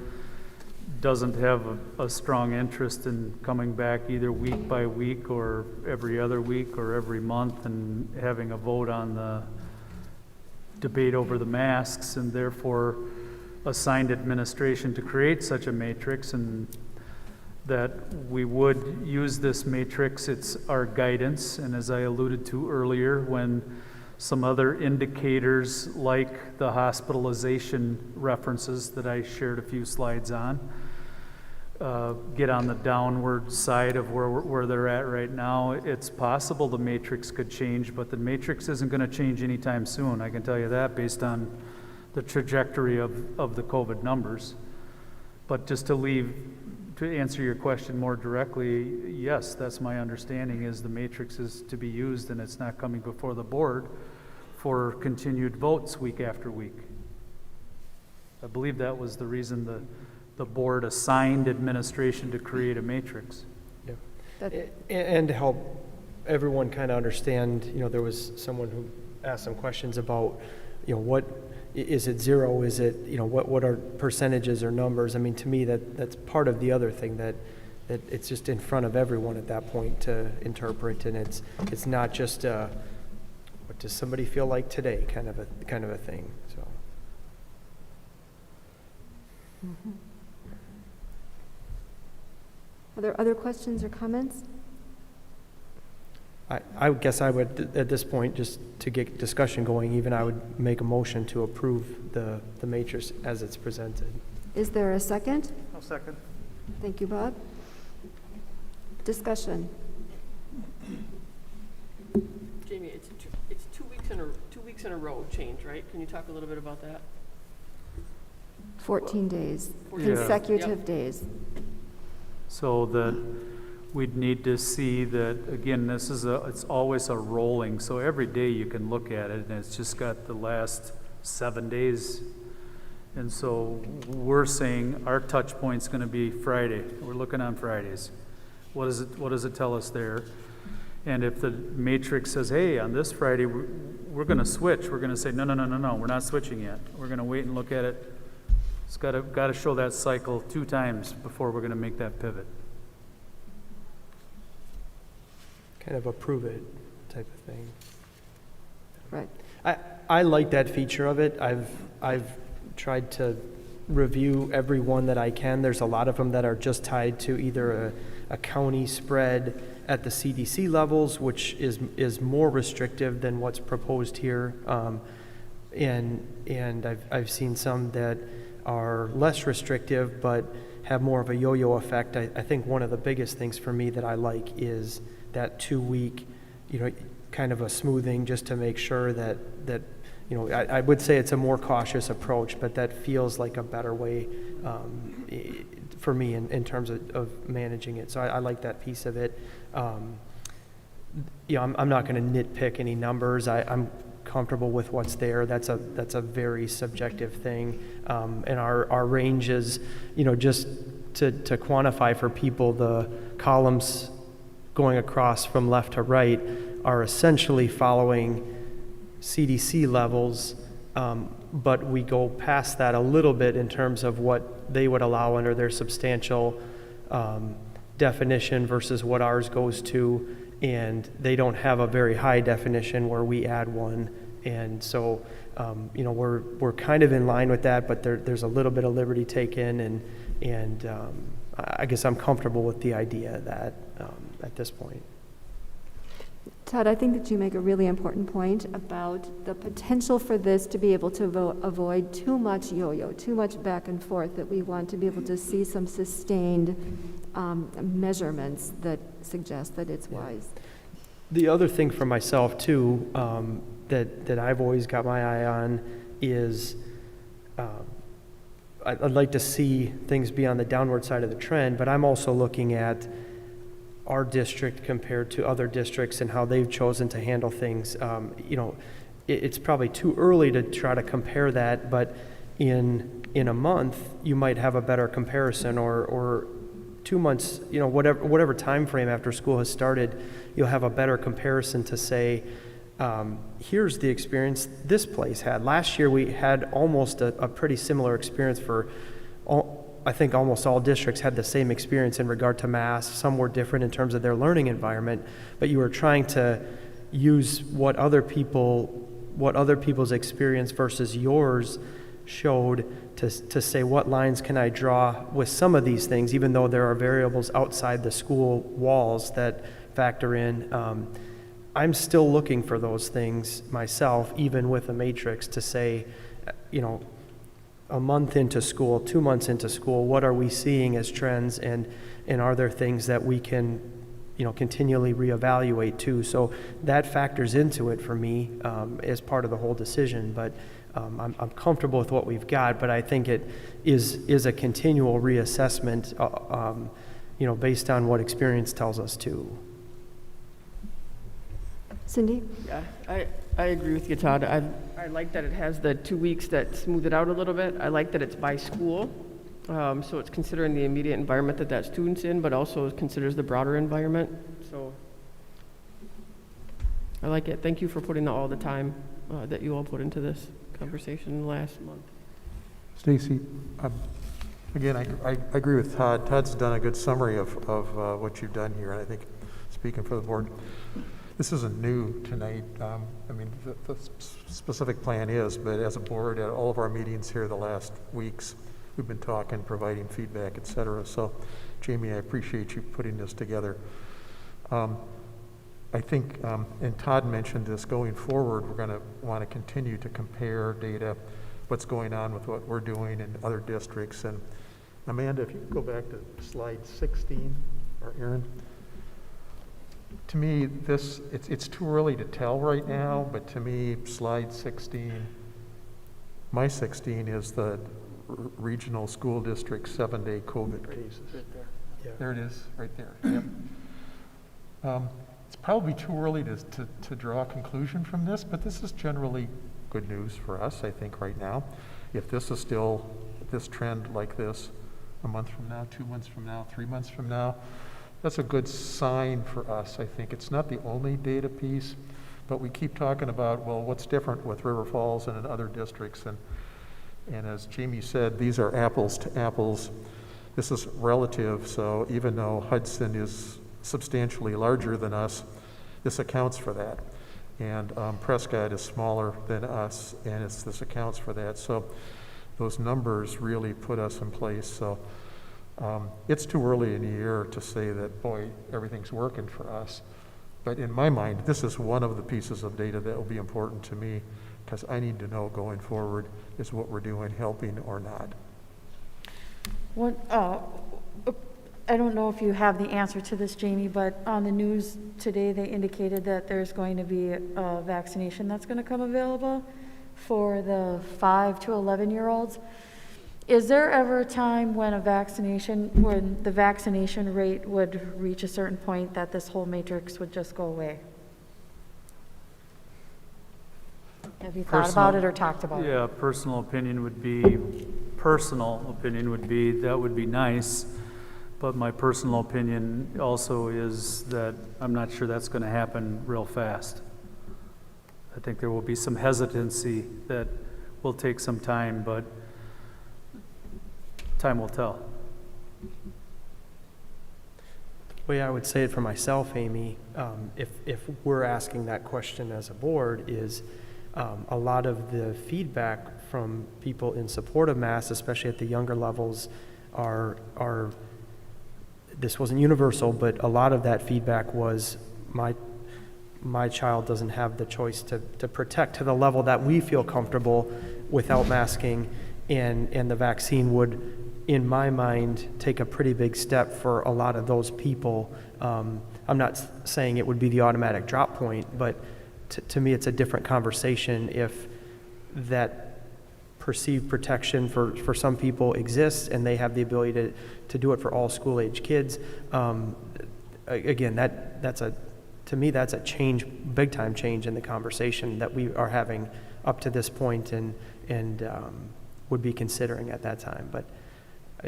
doesn't have a strong interest in coming back either week by week or every other week or every month and having a vote on the debate over the masks, and therefore assigned administration to create such a matrix, and that we would use this matrix. It's our guidance, and as I alluded to earlier, when some other indicators like the hospitalization references that I shared a few slides on get on the downward side of where they're at right now, it's possible the matrix could change, but the matrix isn't going to change anytime soon. I can tell you that based on the trajectory of the COVID numbers. But just to answer your question more directly, yes, that's my understanding, is the matrix is to be used and it's not coming before the board for continued votes week after week. I believe that was the reason the board assigned administration to create a matrix. Yeah. And to help everyone kind of understand, there was someone who asked some questions about, what is it zero? Is it, what are percentages or numbers? I mean, to me, that's part of the other thing that it's just in front of everyone at that point to interpret, and it's not just what does somebody feel like today kind of a thing. So. Mm-hmm. Are there other questions or comments? I guess I would, at this point, just to get discussion going, even I would make a motion to approve the matrix as it's presented. Is there a second? I'll second. Thank you, Bob. Discussion. Jamie, it's 2 weeks in a row change, right? Can you talk a little bit about that? 14 days, 14 consecutive Yep. days. So that we'd need to see that, again, it's always a rolling, so every day you can look at it, and it's just got the last 7 days. And so we're saying our touch point's gonna be Friday. We're looking on Fridays. What does it tell us there? And if the matrix says, hey, on this Friday, we're gonna switch, we're gonna say, no, we're not switching yet. We're gonna wait and look at it. It's got to show that cycle 2 times before we're going to make that pivot. Kind of approve it type of thing. Right. I like that feature of it. I've tried to review every one that I can. There's a lot of them that are just tied to either a county spread at the CDC levels, which is more restrictive than what's proposed here, and I've seen some that are less restrictive but have more of a yo-yo effect. I think one of the biggest things for me that I like is that 2-week, kind of a smoothing, just to make sure that I would say it's a more cautious approach, but that feels like a better way for me in terms of managing it. So I like that piece of it. I'm not going to nitpick any numbers. I'm comfortable with what's there. That's a very subjective thing, and our range is, just to quantify for people, the columns going across from left to right are essentially following CDC levels, but we go past that a little bit in terms of what they would allow under their substantial definition versus what ours goes to. And they don't have a very high definition where we add one. And so we're kind of in line with that, but there's a little bit of liberty taken, and I guess I'm comfortable with the idea that at this point. Todd, I think that you make a really important point about the potential for this to be able to avoid too much yo-yo, too much back and forth, that we want to be able to see some sustained measurements that suggest that it's wise. The other thing for myself, too, that I've always got my eye on is I'd like to see things be on the downward side of the trend, but I'm also looking at our district compared to other districts and how they've chosen to handle things. It's probably too early to try to compare that, but in a month, you might have a better comparison, or 2 months, whatever time frame after school has started, you'll have a better comparison to say, here's the experience this place had. Last year, we had almost a pretty similar experience for I think almost all districts had the same experience in regard to masks. Some were different in terms of their learning environment, but you were trying to use what other people's experience versus yours showed to say, what lines can I draw with some of these things, even though there are variables outside the school walls that factor in. I'm still looking for those things myself, even with a matrix, to say, a month into school, 2 months into school, what are we seeing as trends, and are there things that we can, continually reevaluate too? So that factors into it for me as part of the whole decision. But I'm comfortable with what we've got, but I think it is a continual reassessment, based on what experience tells us too. Cindy? Yeah, I agree with you, Todd. I like that it has the 2 weeks that smooth it out a little bit. I like that it's by school, so it's considering the immediate environment that student's in, but also considers the broader environment. So I like it. Thank you for putting all the time that you all put into this conversation last month. Stacy, again, I agree with Todd. Todd's done a good summary of what you've done here, and I think, speaking for the board, this isn't new tonight. The specific plan is, but as a board, at all of our meetings here the last weeks, we've been talking, providing feedback, et cetera. So, Jamie, I appreciate you putting this together. I think, and Todd mentioned this, going forward, we're going to want to continue to compare data, what's going on with what we're doing in other districts. And Amanda, if you could go back to slide 16, or Aaron. To me, it's too early to tell right now, but to me, slide 16, my 16 is the regional school district 7-day COVID cases. Right there. Yeah. There it is, right there. Yep. It's probably too early to draw a conclusion from this, but this is generally good news for us, I think, right now. If this is still this trend like this a month from now, 2 months from now, 3 months from now, that's a good sign for us, I think. It's not the only data piece, but we keep talking about, well, what's different with River Falls and in other districts. And as Jamie said, these are apples to apples. This is relative, so even though Hudson is substantially larger than us, this accounts for that. And Prescott is smaller than us, and this accounts for that. So those numbers really put us in place. So it's too early in the year to say that, boy, everything's working for us. But in my mind, this is one of the pieces of data that will be important to me, because I need to know going forward, is what we're doing helping or not? I don't know if you have the answer to this, Jamie, but on the news today, they indicated that there's going to be a vaccination that's going to come available for the 5 to 11-year-olds. Is there ever a time when when the vaccination rate would reach a certain point that this whole matrix would just go away? Have you thought about it or talked about it? Yeah, personal opinion would be that would be nice, but my personal opinion also is that I'm not sure that's going to happen real fast. I think there will be some hesitancy that will take some time, but time will tell. The way I would say it for myself, Amy, if we're asking that question as a board, is a lot of the feedback from people in support of masks, especially at the younger levels, are this wasn't universal, but a lot of that feedback was my child doesn't have the choice to protect to the level that we feel comfortable without masking, and the vaccine would, in my mind, take a pretty big step for a lot of those people. I'm not saying it would be the automatic drop point, but to me, it's a different conversation if that perceived protection for some people exists and they have the ability to do it for all school-age kids. Again, to me, that's a change, big-time change in the conversation that we are having up to this point and would be considering at that time. But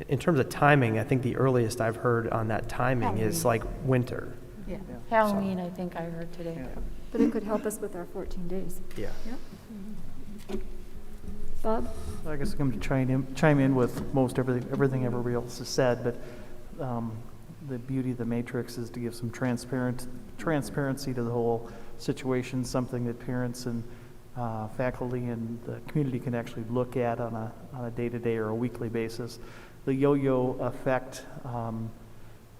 in terms of timing, I think the earliest I've heard on that timing is like winter. Yeah. Halloween, I think I heard today. Yeah. But it could help us with our 14 days. Yeah. Bob? I guess I'm going to chime in with most everything everybody else has said, but the beauty of the matrix is to give some transparency to the whole situation, something that parents and faculty and the community can actually look at on a day-to-day or a weekly basis. The yo-yo effect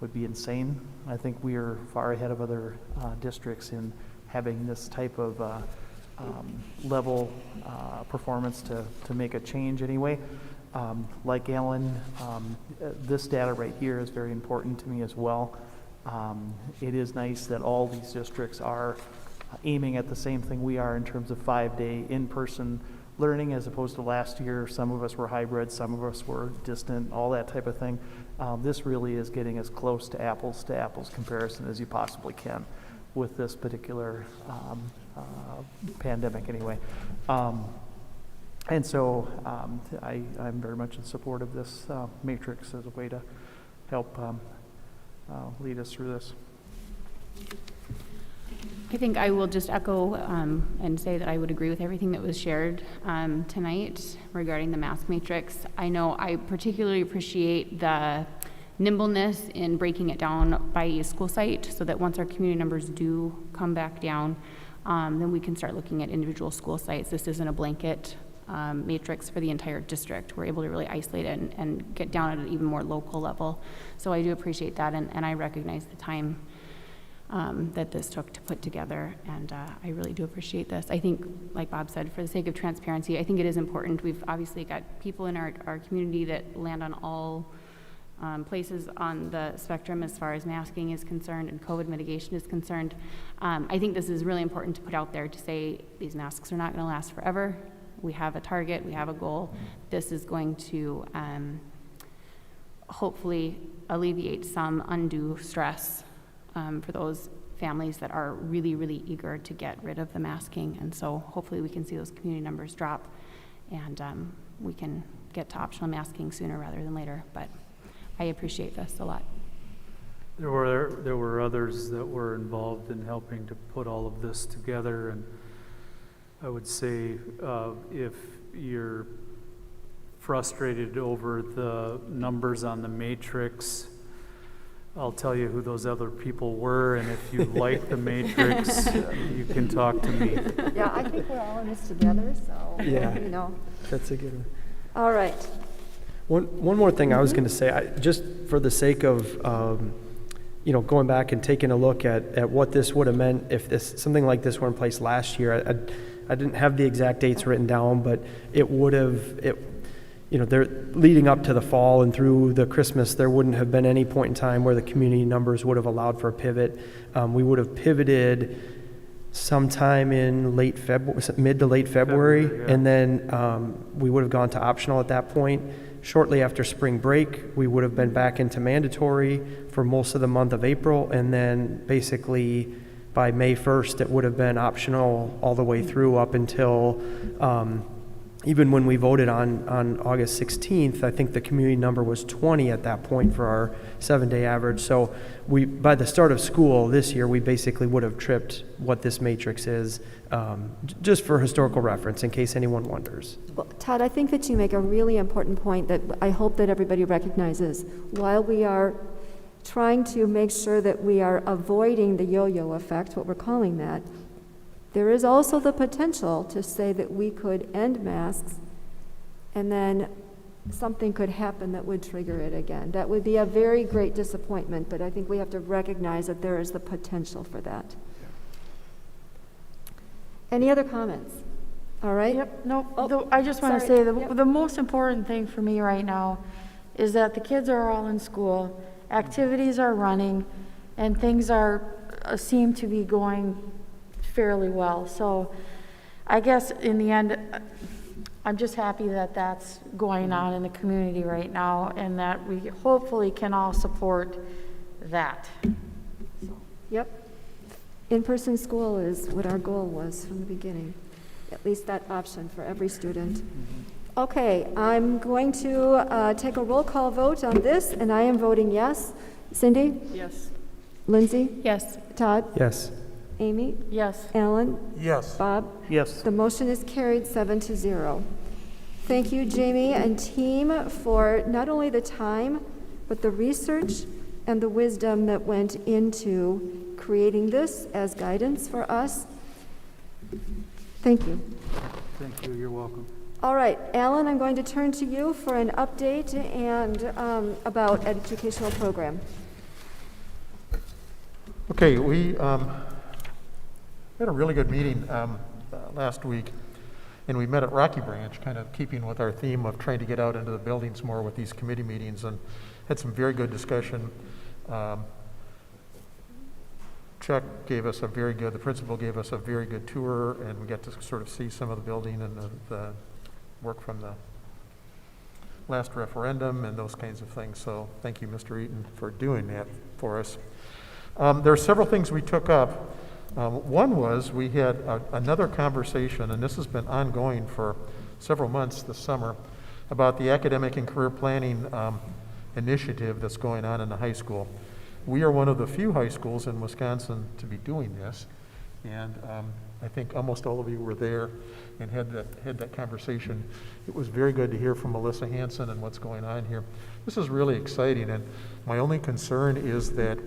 would be insane. I think we are far ahead of other districts in having this type of level performance to make a change anyway. Like Alan, this data right here is very important to me as well. It is nice that all these districts are aiming at the same thing we are in terms of 5-day in-person learning, as opposed to last year. Some of us were hybrid, some of us were distant, all that type of thing. This really is getting as close to apples comparison as you possibly can with this particular pandemic anyway. And so I'm very much in support of this matrix as a way to help lead us through this. I think I will just echo and say that I would agree with everything that was shared tonight regarding the mask matrix. I know I particularly appreciate the nimbleness in breaking it down by a school site, so that once our community numbers do come back down, then we can start looking at individual school sites. This isn't a blanket matrix for the entire district. We're able to really isolate it and get down at an even more local level. So I do appreciate that, and I recognize the time that this took to put together, and I really do appreciate this. I think, like Bob said, for the sake of transparency, I think it is important. We've obviously got people in our community that land on all places on the spectrum as far as masking is concerned and COVID mitigation is concerned. I think this is really important to put out there to say these masks are not going to last forever. We have a target, we have a goal. This is going to hopefully alleviate some undue stress for those families that are really, really eager to get rid of the masking. And so hopefully we can see those community numbers drop, and we can get to optional masking sooner rather than later. But I appreciate this a lot. There were others that were involved in helping to put all of this together, and I would say if you're frustrated over the numbers on the matrix, I'll tell you who those other people were, and if you like the matrix, you can talk to me. Yeah, I think we're all in this together, so, Yeah, you know. that's a good one. All right. One more thing I was going to say, just for the sake of going back and taking a look at what this would have meant if something like this were in place last year. I didn't have the exact dates written down, but it would have, they're leading up to the fall and through the Christmas, there wouldn't have been any point in time where the community numbers would have allowed for a pivot. We would have pivoted sometime in mid to late February, yeah. And then we would have gone to optional at that point. Shortly after spring break, we would have been back into mandatory for most of the month of April, and then basically by May 1st, it would have been optional all the way through up until even when we voted on August 16th, I think the community number was 20 at that point for our 7-day average. So by the start of school this year, we basically would have tripped what this matrix is, just for historical reference, in case anyone wonders. Well, Todd, I think that you make a really important point that I hope that everybody recognizes. While we are trying to make sure that we are avoiding the yo-yo effect, what we're calling that, There is also the potential to say that we could end masks and then something could happen that would trigger it again. That would be a very great disappointment, but I think we have to recognize that there is the potential for that. Any other comments? All right. Yep, no, Oh, I just want to sorry. say the most important thing for me right now is that the kids are all in school, activities are running, and things seem to be going fairly well. So I guess in the end, I'm just happy that that's going on in the community right now and that we hopefully can all support that. Yep. In-person school is what our goal was from the beginning, at least that option for every student. Okay, I'm going to take a roll call vote on this, and I am voting yes. Cindy? Yes. Lindsay? Yes. Todd? Yes. Amy? Yes. Alan? Yes. Bob? Yes. The motion is carried 7-0. Thank you, Jamie and team, for not only the time, but the research and the wisdom that went into creating this as guidance for us. Thank you. Thank you. You're welcome. All right, Alan, I'm going to turn to you for an update and about educational program. Okay, we had a really good meeting last week, and we met at Rocky Branch, kind of keeping with our theme of trying to get out into the buildings more with these committee meetings, and had some very good discussion. Chuck gave us the principal gave us a very good tour, and we got to sort of see some of the building and the work from the last referendum and those kinds of things. So thank you, Mr. Eaton, for doing that for us. There are several things we took up. One was we had another conversation, and this has been ongoing for several months this summer, about the academic and career planning initiative that's going on in the high school. We are one of the few high schools in Wisconsin to be doing this, and I think almost all of you were there and had that conversation. It was very good to hear from Melissa Hansen and what's going on here. This is really exciting, and my only concern is that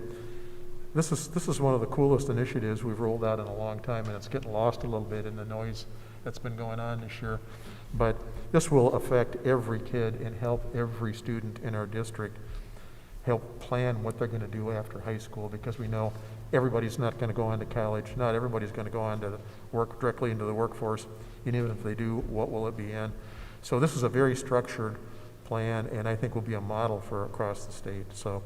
this is one of the coolest initiatives we've rolled out in a long time, and it's getting lost a little bit in the noise that's been going on this year. But this will affect every kid and help every student in our district help plan what they're going to do after high school, because we know everybody's not going to go on to college. Not everybody's going to go on to work directly into the workforce, and even if they do, what will it be in? So this is a very structured plan, and I think will be a model for across the state. So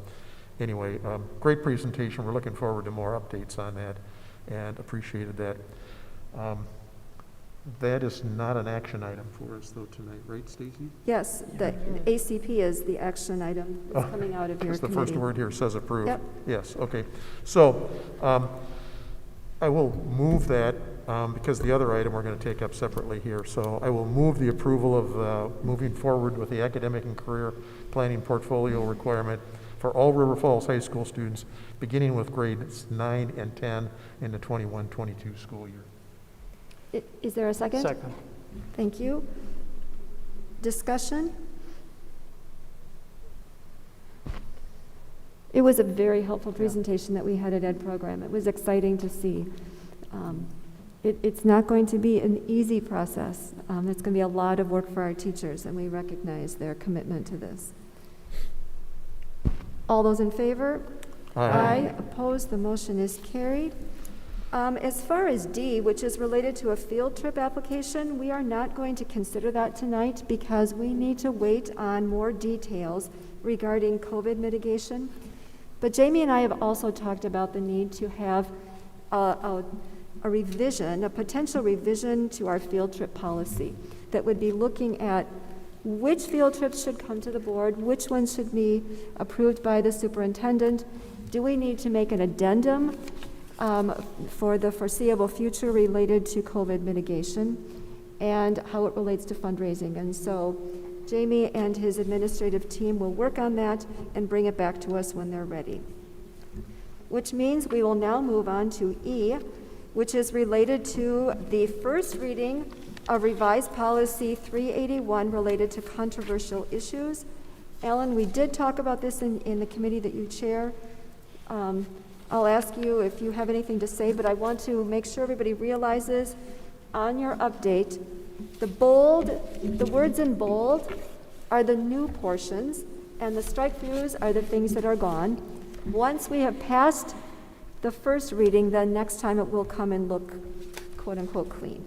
anyway, great presentation. We're looking forward to more updates on that, and appreciated that. That is not an action item for us, though, tonight, right, Stacy? Yes, the ACP is the action item that's coming out of your It's the committee. first word here says approve. Yep. Yes, okay. So I will move that because the other item we're going to take up separately here. So I will move the approval of moving forward with the academic and career planning portfolio requirement for all River Falls High School students, beginning with grades 9 and 10 in the 21-22 school year. Is there a second? Second. Thank you. Discussion? It was a very helpful presentation that we had at Ed Program. It was exciting to see. It's not going to be an easy process. It's going to be a lot of work for our teachers, and we recognize their commitment to this. All those in favor? Aye. Opposed? The motion is carried. As far as D, which is related to a field trip application, we are not going to consider that tonight because we need to wait on more details regarding COVID mitigation. But Jamie and I have also talked about the need to have a revision, a potential revision to our field trip policy that would be looking at which field trips should come to the board, which ones should be approved by the superintendent. Do we need to make an addendum for the foreseeable future related to COVID mitigation and how it relates to fundraising? And so Jamie and his administrative team will work on that and bring it back to us when they're ready. Which means we will now move on to E, which is related to the first reading of revised policy 381 related to controversial issues. Alan, we did talk about this in the committee that you chair. I'll ask you if you have anything to say, but I want to make sure everybody realizes on your update, the words in bold are the new portions, and the strike-throughs are the things that are gone. Once we have passed the first reading, then next time it will come and look quote-unquote clean.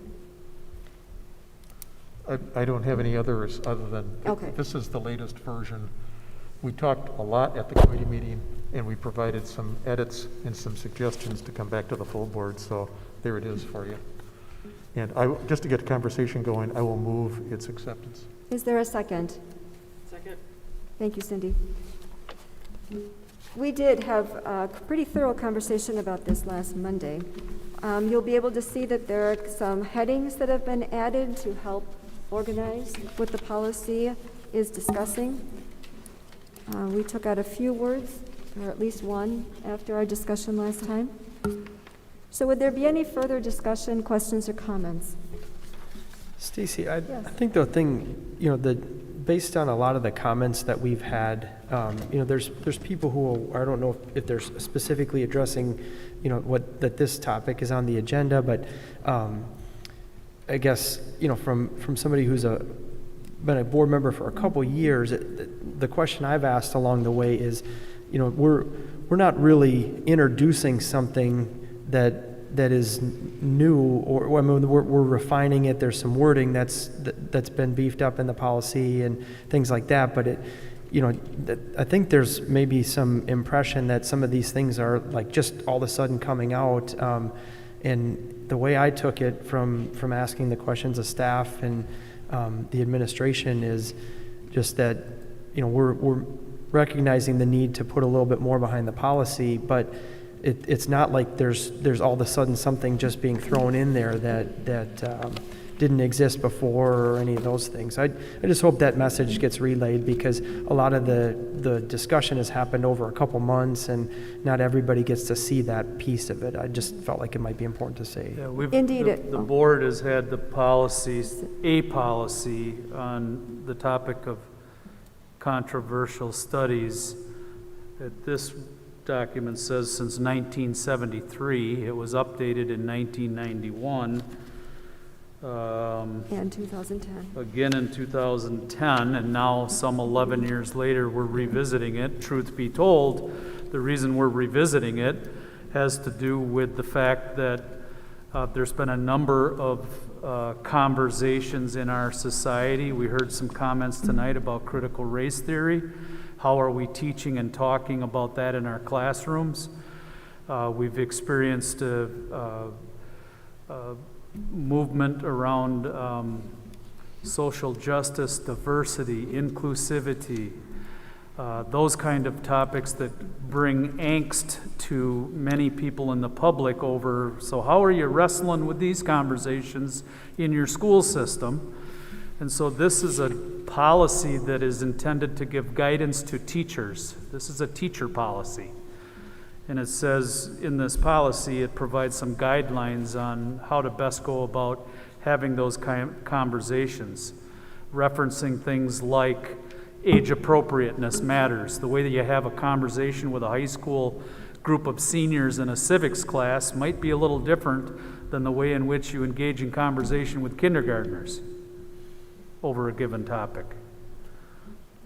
I don't have any others other than, Okay. this is the latest version. We talked a lot at the committee meeting, and we provided some edits and some suggestions to come back to the full board, so there it is for you. And just to get the conversation going, I will move its acceptance. Is there a second? Second. Thank you, Cindy. We did have a pretty thorough conversation about this last Monday. You'll be able to see that there are some headings that have been added to help organize what the policy is discussing. We took out a few words, or at least one, after our discussion last time. So would there be any further discussion, questions, or comments? Stacy, I think the thing, based on a lot of the comments that we've had, there's people who, I don't know if they're specifically addressing, that this topic is on the agenda, but I guess, from somebody who's been a board member for a couple years, the question I've asked along the way is, we're not really introducing something that is new, or I mean, we're refining it. There's some wording that's been beefed up in the policy and things like that. But I think there's maybe some impression that some of these things are like just all of a sudden coming out. And the way I took it from asking the questions of staff and the administration is just that we're recognizing the need to put a little bit more behind the policy, but it's not like there's all of a sudden something just being thrown in there that didn't exist before or any of those things. I just hope that message gets relayed, because a lot of the discussion has happened over a couple months and not everybody gets to see that piece of it. I just felt like it might be important to say. Yeah, Indeed. The board has had a policy on the topic of controversial studies. This document says since 1973. It was updated in 1991. And 2010. Again in 2010, and now some 11 years later, we're revisiting it. Truth be told, the reason we're revisiting it has to do with the fact that there's been a number of conversations in our society. We heard some comments tonight about critical race theory. How are we teaching and talking about that in our classrooms? We've experienced a movement around social justice, diversity, inclusivity, those kind of topics that bring angst to many people in the public over, so how are you wrestling with these conversations in your school system? And so this is a policy that is intended to give guidance to teachers. This is a teacher policy. And it says in this policy, it provides some guidelines on how to best go about having those conversations, referencing things like age appropriateness matters. The way that you have a conversation with a high school group of seniors in a civics class might be a little different than the way in which you engage in conversation with kindergartners over a given topic.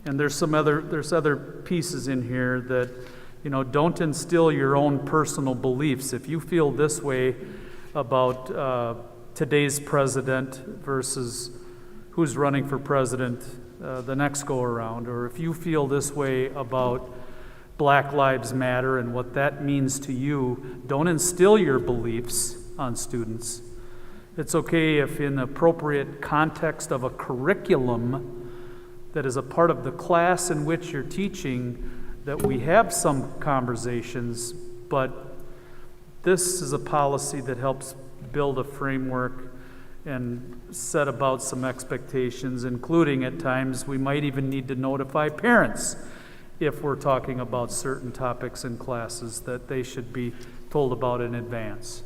And there's other pieces in here that, don't instill your own personal beliefs. If you feel this way about today's president versus who's running for president the next go around, or if you feel this way about Black Lives Matter and what that means to you, don't instill your beliefs on students. It's okay if in the appropriate context of a curriculum that is a part of the class in which you're teaching, that we have some conversations, but this is a policy that helps build a framework and set about some expectations, including at times we might even need to notify parents if we're talking about certain topics in classes that they should be told about in advance.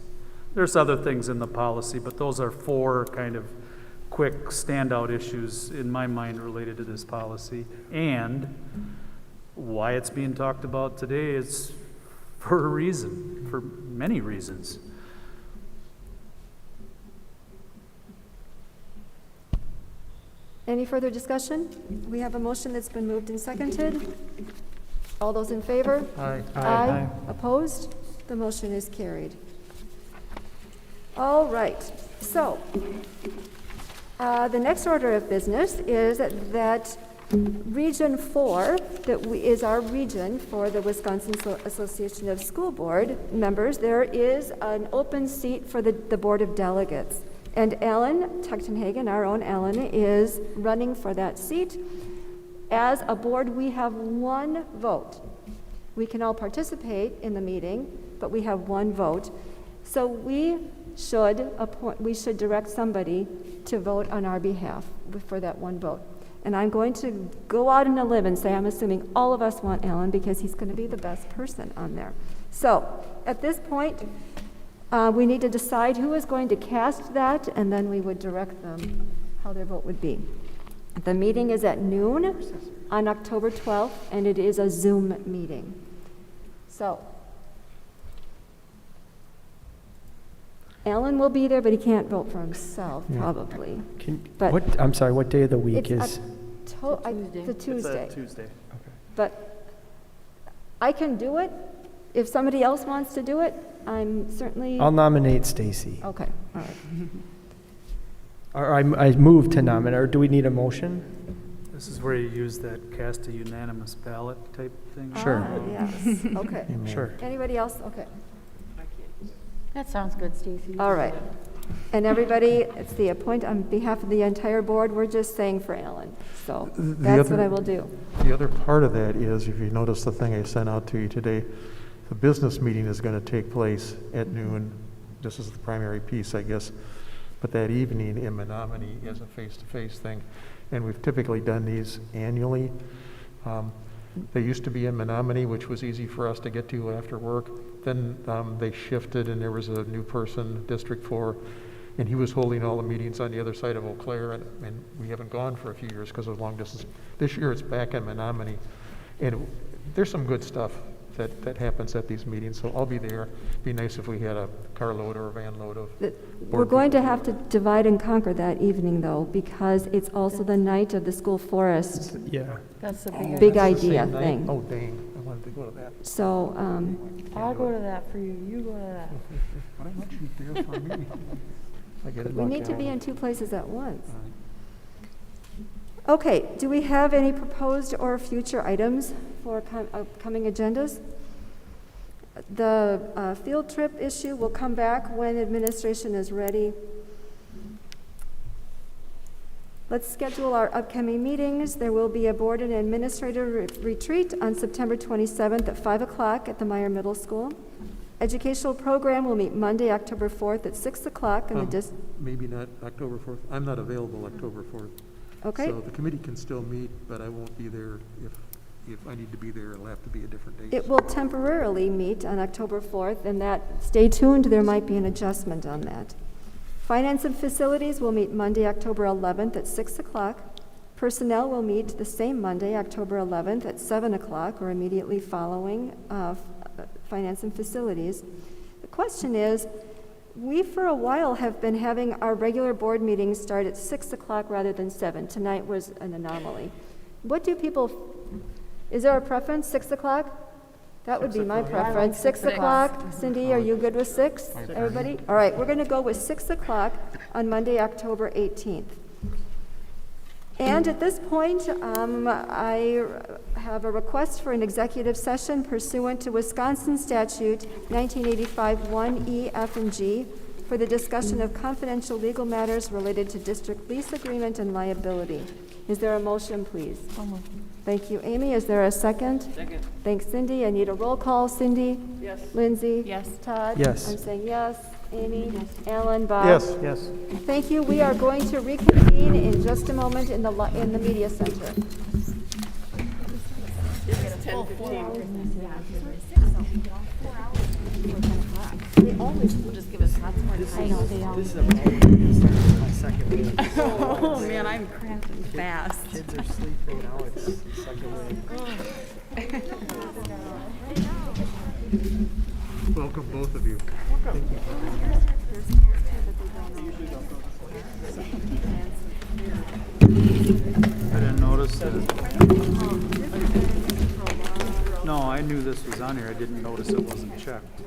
There's other things in the policy, but those are 4 kind of quick standout issues in my mind related to this policy. And why it's being talked about today is for a reason, for many reasons. Any further discussion? We have a motion that's been moved and seconded. All those in favor? Aye. Aye. Opposed? The motion is carried. All right, so the next order of business is that Region 4, is our region for the Wisconsin Association of School Board members. There is an open seat for the Board of Delegates. And Alan Tuchtenhagen, our own Alan, is running for that seat. As a board, we have one vote. We can all participate in the meeting, but we have one vote. So we should direct somebody to vote on our behalf for that one vote. And I'm going to go out on a limb and say I'm assuming all of us want Alan because he's going to be the best person on there. So at this point, we need to decide who is going to cast that, and then we would direct them how their vote would be. The meeting is at noon on October 12th, and it is a Zoom meeting. So Alan will be there, but he can't vote for himself, probably. But I'm sorry, what day of the week it's is? It's a Tuesday. It's a Tuesday. But I can do it. If somebody else wants to do it, I'm certainly... I'll nominate Stacy. Okay, all right. Or I move to nominate, or do we need a motion? This is where you use that cast a unanimous ballot type thing? Sure. Yes, okay. Sure. Anybody else? Okay. That sounds good, Stacy. All right. And everybody, it's the appoint on behalf of the entire board. We're just saying for Alan. So that's what I will do. The other part of that is, if you notice the thing I sent out to you today, the business meeting is going to take place at noon. This is the primary piece, I guess. But that evening in Menominee is a face-to-face thing. And we've typically done these annually. They used to be in Menominee, which was easy for us to get to after work. Then they shifted, and there was a new person, District 4, and he was holding all the meetings on the other side of Eau Claire, and we haven't gone for a few years because of long distance. This year it's back in Menominee, and there's some good stuff that happens at these meetings, so I'll be there. It'd be nice if we had a carload or a van load of We're going to have to divide and conquer that evening, though, because it's also the night of the school forest. Yeah. That's the big That's the idea same night? thing. Oh, dang, I wanted to go to that. So, I'll go to that for you. You go to that. Why don't you there for me? I get it we on need to be calendar. in two places at once. Okay, do we have any proposed or future items for upcoming agendas? The field trip issue will come back when administration is ready. Let's schedule our upcoming meetings. There will be a board and administrator retreat on September 27th at 5 o'clock at the Meyer Middle School. Educational program will meet Monday, October 4th at 6 o'clock in the Maybe not October 4th. I'm not available October 4th. Okay. So the committee can still meet, but I won't be there. If I need to be there, it'll have to be a different date. It will temporarily meet on October 4th, and that, stay tuned, there might be an adjustment on that. Finance and Facilities will meet Monday, October 11th at 6 o'clock. Personnel will meet the same Monday, October 11th at 7 o'clock, or immediately following Finance and Facilities. The question is, we for a while have been having our regular board meetings start at 6 o'clock rather than 7. Tonight was an anomaly. What do people, is there a preference, 6 o'clock? That would be my preference, 6 o'clock. Cindy, are you good with 6? Everybody? All right, we're going to go with 6 o'clock on Monday, October 18th. And at this point, I have a request for an executive session pursuant to Wisconsin Statute 1985 1E, F, and G for the discussion of confidential legal matters related to district lease agreement and liability. Is there a motion, please? Thank you, Amy. Is there a second? Second. Thanks, Cindy. I need a roll call. Cindy? Yes. Lindsay? Yes. Todd? Yes. I'm saying yes. Amy? Yes. Alan? Bob? Yes. Yes. Thank you. We are going to reconvene in just a moment in the media center. It's 10:15. They always will just give us lots more time. This is my second week. Oh, man, I'm cramping fast. Kids are sleeping now. It's second week. Welcome, both of you. Thank you. I didn't notice that. No, I knew this was on here. I didn't notice it wasn't checked.